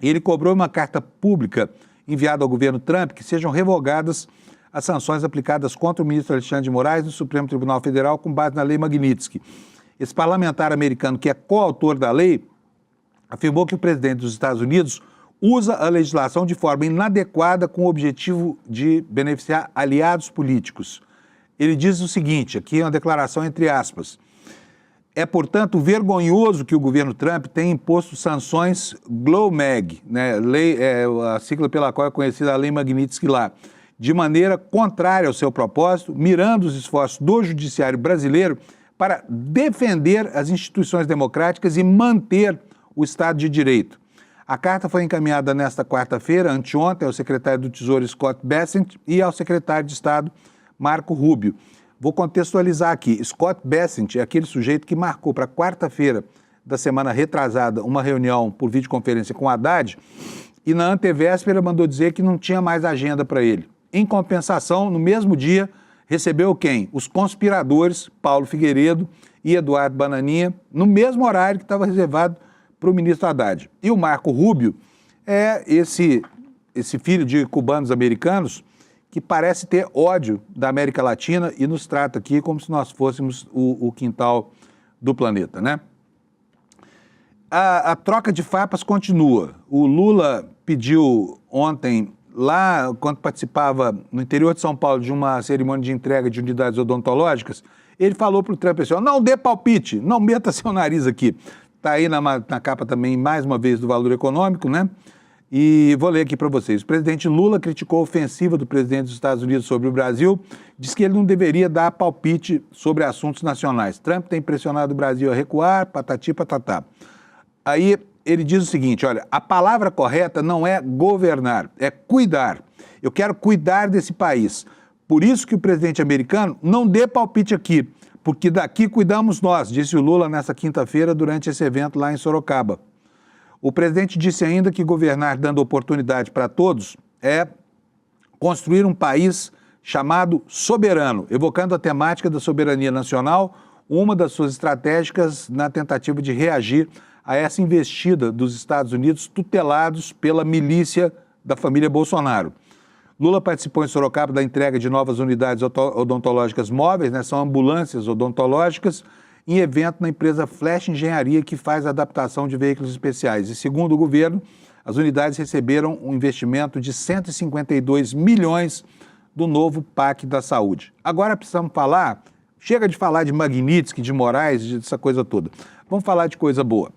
Ele cobrou uma carta pública enviada ao governo Trump que sejam revogadas as sanções aplicadas contra o ministro Alexandre de Moraes no Supremo Tribunal Federal com base na Lei Magnitsky. Esse parlamentar americano, que é coautor da lei, afirmou que o presidente dos Estados Unidos usa a legislação de forma inadequada com o objetivo de beneficiar aliados políticos. Ele diz o seguinte, aqui é uma declaração entre aspas, é, portanto, vergonhoso que o governo Trump tenha imposto sanções GLOMAG, né, a sigla pela qual é conhecida a Lei Magnitsky lá, de maneira contrária ao seu propósito, mirando os esforços do judiciário brasileiro para defender as instituições democráticas e manter o Estado de Direito. A carta foi encaminhada nesta quarta-feira, anteontem, ao secretário do Tesouro Scott Bessent e ao secretário de Estado Marco Rubio. Vou contextualizar aqui. Scott Bessent é aquele sujeito que marcou para quarta-feira da semana retrasada uma reunião por videoconferência com Haddad e na antevéspera mandou dizer que não tinha mais agenda para ele. Em compensação, no mesmo dia, recebeu quem? Os conspiradores, Paulo Figueiredo e Eduardo Bananinha, no mesmo horário que estava reservado para o ministro Haddad. E o Marco Rubio é esse filho de cubanos americanos que parece ter ódio da América Latina e nos trata aqui como se nós fôssemos o quintal do planeta, né? A troca de farpas continua. O Lula pediu ontem, lá quando participava no interior de São Paulo de uma cerimônia de entrega de unidades odontológicas, ele falou para o Trump assim, não dê palpite, não meta seu nariz aqui. Está aí na capa também, mais uma vez, do Valor Econômico, né? E vou ler aqui para vocês. O presidente Lula criticou a ofensiva do presidente dos Estados Unidos sobre o Brasil, diz que ele não deveria dar palpite sobre assuntos nacionais. Trump tem pressionado o Brasil a recuar, patati patatá. Aí ele diz o seguinte, olha, a palavra correta não é governar, é cuidar. Eu quero cuidar desse país. Por isso que o presidente americano não dê palpite aqui, porque daqui cuidamos nós, disse o Lula nessa quinta-feira durante esse evento lá em Sorocaba. O presidente disse ainda que governar dando oportunidade para todos é construir um país chamado soberano, evocando a temática da soberania nacional, uma das suas estratégicas na tentativa de reagir a essa investida dos Estados Unidos tutelados pela milícia da família Bolsonaro. Lula participou em Sorocaba da entrega de novas unidades odontológicas móveis, né? São ambulâncias odontológicas, em evento na empresa Flash Engenharia, que faz a adaptação de veículos especiais. E segundo o governo, as unidades receberam um investimento de 152 milhões do novo PAC da Saúde. Agora precisamos falar, chega de falar de Magnitsky, de Moraes, dessa coisa toda. Vamos falar de coisa boa.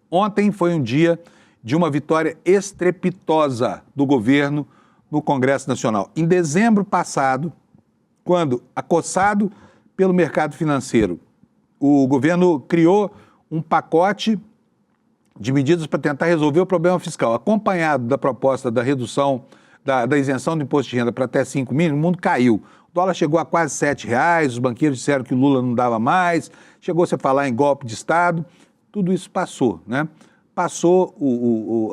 Ontem foi um dia de uma vitória estrepitosa do governo no Congresso Nacional. Em dezembro passado, quando, acossado pelo mercado financeiro, o governo criou um pacote de medidas para tentar resolver o problema fiscal, acompanhado da proposta da redução, da isenção do imposto de renda para até 5 mil, o mundo caiu. O dólar chegou a quase R$7, os banqueiros disseram que o Lula não dava mais, chegou-se a falar em golpe de Estado, tudo isso passou, né? Passou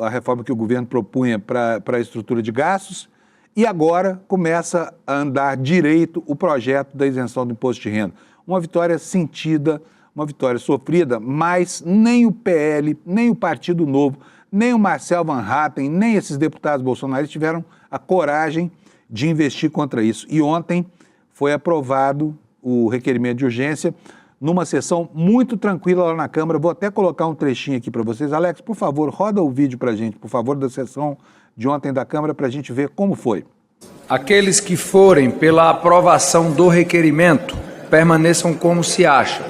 a reforma que o governo propunha para a estrutura de gastos e agora começa a andar direito o projeto da isenção do imposto de renda. Uma vitória sentida, uma vitória sofrida, mas nem o PL, nem o Partido Novo, nem o Marcel Van Hatten, nem esses deputados bolsonaristas tiveram a coragem de investir contra isso. E ontem foi aprovado o requerimento de urgência numa sessão muito tranquila lá na Câmara. Vou até colocar um trechinho aqui para vocês. Alex, por favor, roda o vídeo para a gente, por favor, da sessão de ontem da Câmara para a gente ver como foi. Aqueles que forem pela aprovação do requerimento, permaneçam como se acham.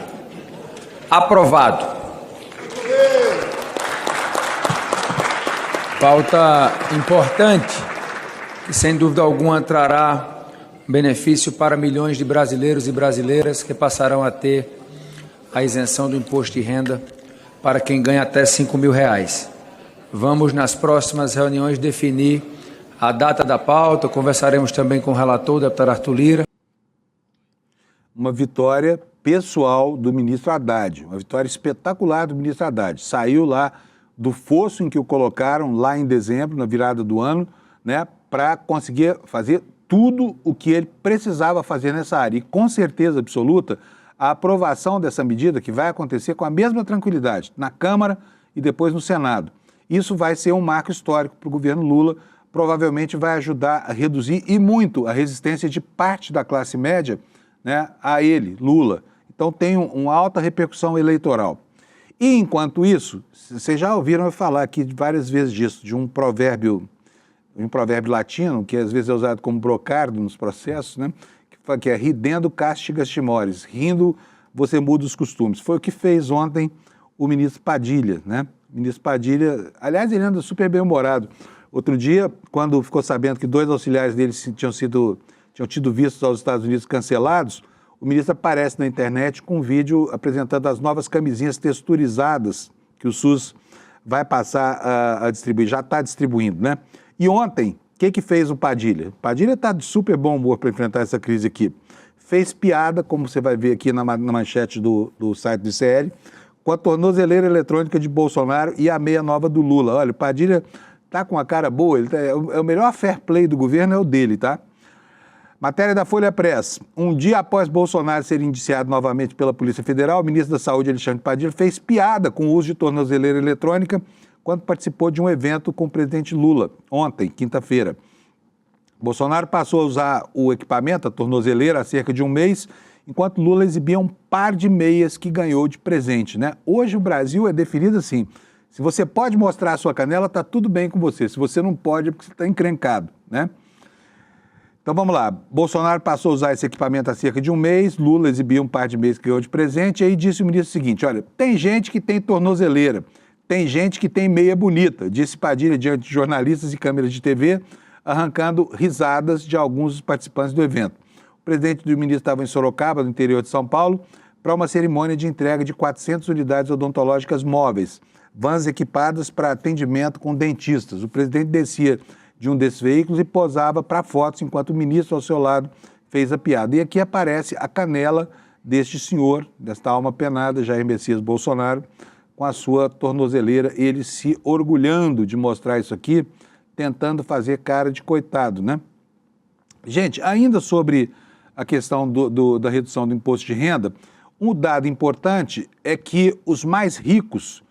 Aprovado. Pauta importante, que sem dúvida alguma trará benefício para milhões de brasileiros e brasileiras que passarão a ter a isenção do imposto de renda para quem ganha até R$5 mil. Vamos, nas próximas reuniões, definir a data da pauta, conversaremos também com o relator, o deputado Arthur Lira. Uma vitória pessoal do ministro Haddad, uma vitória espetacular do ministro Haddad. Saiu lá do fosso em que o colocaram lá em dezembro, na virada do ano, né, para conseguir fazer tudo o que ele precisava fazer nessa área. E com certeza absoluta, a aprovação dessa medida, que vai acontecer com a mesma tranquilidade na Câmara e depois no Senado. Isso vai ser um marco histórico para o governo Lula, provavelmente vai ajudar a reduzir e muito a resistência de parte da classe média, né, a ele, Lula. Então tem uma alta repercussão eleitoral. E enquanto isso, vocês já ouviram eu falar aqui várias vezes disso, de um provérbio latino, que às vezes é usado como brocardo nos processos, né, que é ridendo castigas timores, rindo você muda os costumes. Foi o que fez ontem o ministro Padilha, né? O ministro Padilha, aliás, ele anda super bem-humorado. Outro dia, quando ficou sabendo que 2 auxiliares dele tinham tido vistos aos Estados Unidos cancelados, o ministro aparece na internet com um vídeo apresentando as novas camisinhas texturizadas que o SUS vai passar a distribuir, já está distribuindo, né? E ontem, o que fez o Padilha? O Padilha está de super bom humor para enfrentar essa crise aqui. Fez piada, como você vai ver aqui na manchete do site do ICL, com a tornozeleira eletrônica de Bolsonaro e a meia nova do Lula. Olha, o Padilha está com a cara boa, é o melhor fair play do governo é o dele, tá? Matéria da Folha Press. Um dia após Bolsonaro ser indiciado novamente pela Polícia Federal, o ministro da Saúde, Alexandre Padilha, fez piada com o uso de tornozeleira eletrônica quando participou de um evento com o presidente Lula, ontem, quinta-feira. Bolsonaro passou a usar o equipamento, a tornozeleira, há cerca de um mês, enquanto Lula exibia um par de meias que ganhou de presente, né? Hoje o Brasil é definido assim, se você pode mostrar a sua canela, está tudo bem com você. Se você não pode, é porque você está encrencado, né? Então vamos lá, Bolsonaro passou a usar esse equipamento há cerca de um mês, Lula exibia um par de meias que ganhou de presente, e aí disse o ministro o seguinte, olha, tem gente que tem tornozeleira, tem gente que tem meia bonita, disse Padilha diante de jornalistas e câmeras de TV, arrancando risadas de alguns dos participantes do evento. O presidente do ministro estava em Sorocaba, no interior de São Paulo, para uma cerimônia de entrega de 400 unidades odontológicas móveis, vans equipadas para atendimento com dentistas. O presidente descia de um desses veículos e posava para fotos, enquanto o ministro ao seu lado fez a piada. E aqui aparece a canela deste senhor, desta alma penada, Jair Messias Bolsonaro, com a sua tornozeleira, ele se orgulhando de mostrar isso aqui, tentando fazer cara de coitado, né? Gente, ainda sobre a questão da redução do imposto de renda, um dado importante é que os mais ricos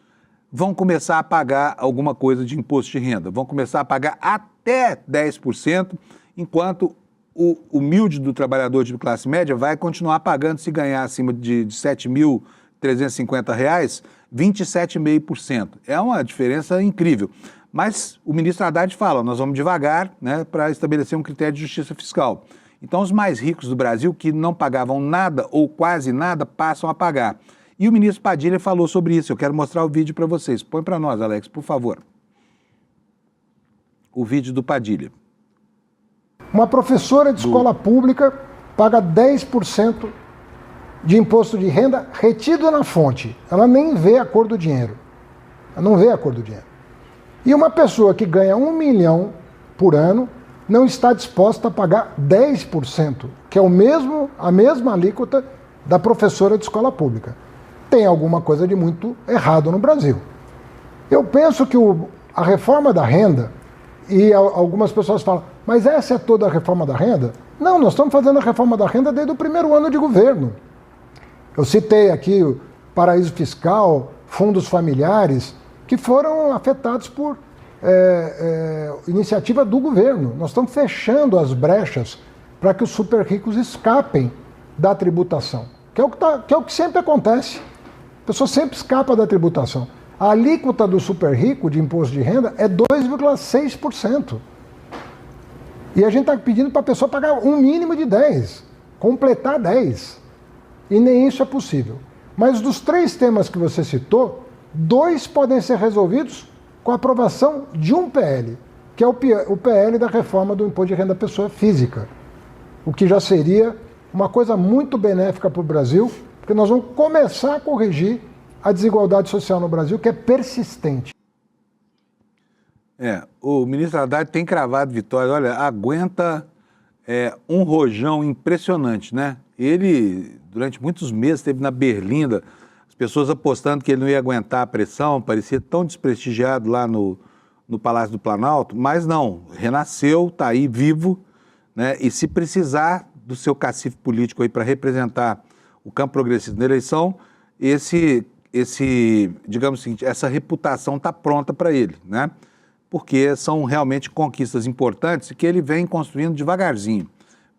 vão começar a pagar alguma coisa de imposto de renda, vão começar a pagar até 10%, enquanto o humilde do trabalhador de classe média vai continuar pagando, se ganhar acima de R$ 7.350, 27,5%. É uma diferença incrível. Mas o ministro Haddad fala, nós vamos devagar, né, para estabelecer um critério de justiça fiscal. Então, os mais ricos do Brasil, que não pagavam nada ou quase nada, passam a pagar. E o ministro Padilha falou sobre isso. Eu quero mostrar o vídeo para vocês. Põe para nós, Alex, por favor. O vídeo do Padilha. Uma professora de escola pública paga 10% de imposto de renda retido na fonte. Ela nem vê a cor do dinheiro. Ela não vê a cor do dinheiro. E uma pessoa que ganha 1 milhão por ano não está disposta a pagar 10%, que é a mesma alíquota da professora de escola pública. Tem alguma coisa de muito errado no Brasil. Eu penso que a reforma da renda, e algumas pessoas falam, mas essa é toda a reforma da renda? Não, nós estamos fazendo a reforma da renda desde o primeiro ano de governo. Eu citei aqui o paraíso fiscal, fundos familiares, que foram afetados por iniciativa do governo. Nós estamos fechando as brechas para que os super ricos escapem da tributação, que é o que sempre acontece. A pessoa sempre escapa da tributação. A alíquota do super rico de imposto de renda é 2,6%. E a gente está pedindo para a pessoa pagar um mínimo de 10%, completar 10%. E nem isso é possível. Mas dos 3 temas que você citou, 2 podem ser resolvidos com a aprovação de um PL, que é o PL da reforma do imposto de renda da pessoa física, o que já seria uma coisa muito benéfica para o Brasil, porque nós vamos começar a corrigir a desigualdade social no Brasil, que é persistente. O ministro Haddad tem cravado vitória. Olha, aguenta um rojão impressionante, né? Ele, durante muitos meses, esteve na Berlinda, as pessoas apostando que ele não ia aguentar a pressão, parecia tão desprestigiado lá no Palácio do Planalto, mas não, renasceu, está aí vivo, né? E se precisar do seu cacife político aí para representar o campo progressista na eleição, digamos assim, essa reputação está pronta para ele, né? Porque são realmente conquistas importantes que ele vem construindo devagarzinho,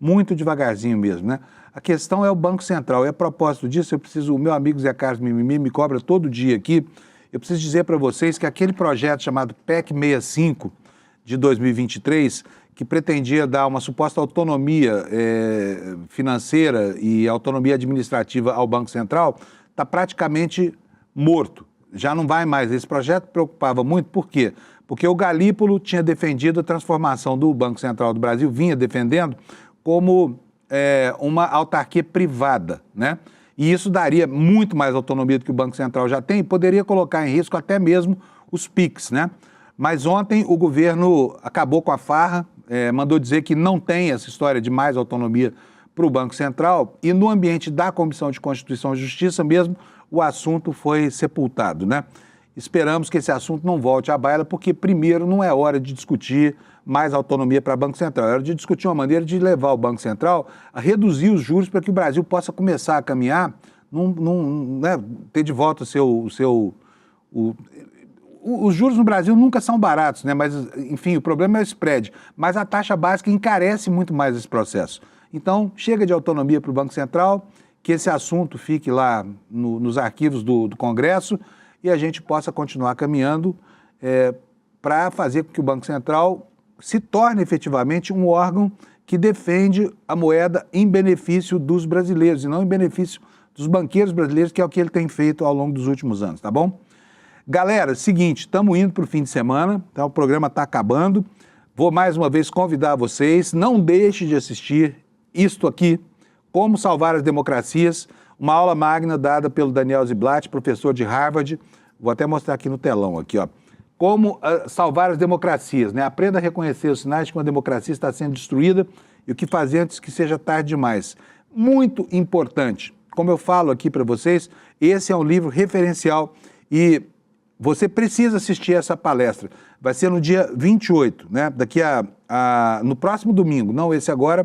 muito devagarzinho mesmo, né? A questão é o Banco Central, e a propósito disso, o meu amigo Zé Carlos Mimimi me cobra todo dia aqui, eu preciso dizer para vocês que aquele projeto chamado PEC 65 de 2023, que pretendia dar uma suposta autonomia financeira e autonomia administrativa ao Banco Central, está praticamente morto. Já não vai mais. Esse projeto preocupava muito, por quê? Porque o Galípolo tinha defendido a transformação do Banco Central do Brasil, vinha defendendo como uma autarquia privada, né? E isso daria muito mais autonomia do que o Banco Central já tem e poderia colocar em risco até mesmo os PIX, né? Mas ontem o governo acabou com a farra, mandou dizer que não tem essa história de mais autonomia para o Banco Central e no ambiente da Comissão de Constituição e Justiça mesmo, o assunto foi sepultado, né? Esperamos que esse assunto não volte à baila, porque primeiro não é hora de discutir mais autonomia para o Banco Central, é hora de discutir uma maneira de levar o Banco Central a reduzir os juros para que o Brasil possa começar a caminhar, né, ter de volta os juros no Brasil nunca são baratos, né? Mas, enfim, o problema é o spread. Mas a taxa básica encarece muito mais esse processo. Então, chega de autonomia para o Banco Central, que esse assunto fique lá nos arquivos do Congresso e a gente possa continuar caminhando para fazer com que o Banco Central se torne efetivamente um órgão que defende a moeda em benefício dos brasileiros e não em benefício dos banqueiros brasileiros, que é o que ele tem feito ao longo dos últimos anos, tá bom? Galera, seguinte, estamos indo para o fim de semana, tá? O programa está acabando. Vou mais uma vez convidar vocês, não deixe de assistir isto aqui, Como Salvar as Democracias, uma aula magna dada pelo Daniel Ziblatt, professor de Harvard. Vou até mostrar aqui no telão, aqui, ó. Como salvar as democracias, né? Aprenda a reconhecer os sinais de que uma democracia está sendo destruída e o que fazer antes que seja tarde demais. Muito importante. Como eu falo aqui para vocês, esse é um livro referencial e você precisa assistir essa palestra. Vai ser no dia 28, né? No próximo domingo, não esse agora,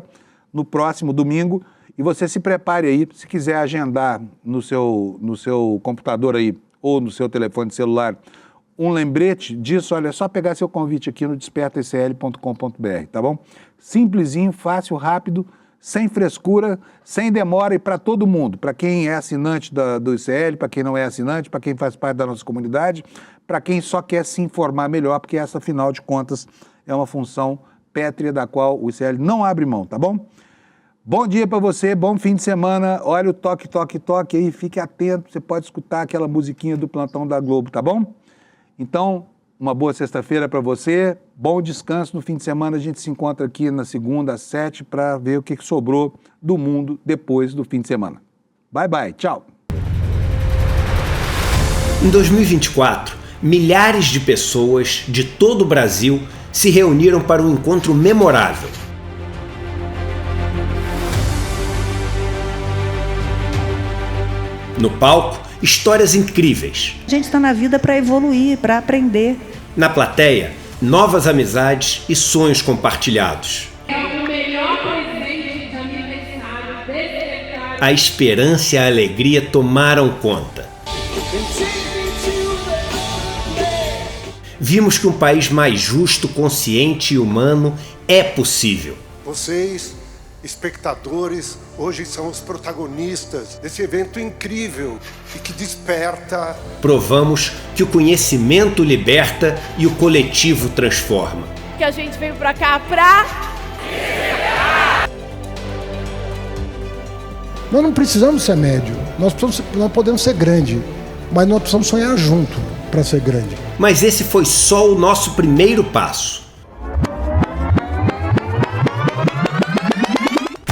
no próximo domingo. E você se prepare aí, se quiser agendar no seu computador aí ou no seu telefone celular um lembrete disso, olha, é só pegar seu convite aqui no despertaicl.com.br, tá bom? Simplesinho, fácil, rápido, sem frescura, sem demora e para todo mundo, para quem é assinante do ICL, para quem não é assinante, para quem faz parte da nossa comunidade, para quem só quer se informar melhor, porque essa, afinal de contas, é uma função pétrea da qual o ICL não abre mão, tá bom? Bom dia para você, bom fim de semana, olha o toque, toque, toque aí, fique atento, você pode escutar aquela musiquinha do Plantão da Globo, tá bom? Então, uma boa sexta-feira para você, bom descanso no fim de semana, a gente se encontra aqui na segunda às 7 para ver o que sobrou do mundo depois do fim de semana. Bye, bye, tchau! Em 2024, milhares de pessoas de todo o Brasil se reuniram para um encontro memorável. No palco, histórias incríveis. A gente está na vida para evoluir, para aprender. Na plateia, novas amizades e sonhos compartilhados. É o melhor presente de aniversário desse ano. A esperança e a alegria tomaram conta. Vimos que um país mais justo, consciente e humano é possível. Vocês, espectadores, hoje são os protagonistas desse evento incrível e que desperta. Provamos que o conhecimento liberta e o coletivo transforma. Que a gente veio pra cá pra... Nós não precisamos ser médio, nós podemos ser grande, mas nós precisamos sonhar junto para ser grande. Mas esse foi só o nosso primeiro passo.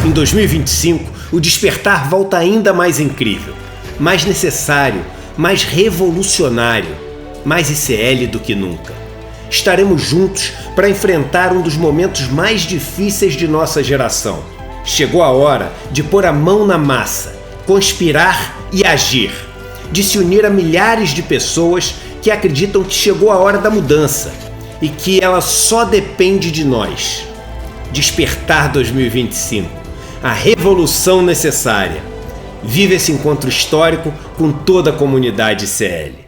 Em 2025, o despertar volta ainda mais incrível, mais necessário, mais revolucionário, mais ICL do que nunca. Estaremos juntos para enfrentar um dos momentos mais difíceis de nossa geração. Chegou a hora de pôr a mão na massa, conspirar e agir, de se unir a milhares de pessoas que acreditam que chegou a hora da mudança e que ela só depende de nós. Despertar 2025. A revolução necessária. Viva esse encontro histórico com toda a comunidade ICL.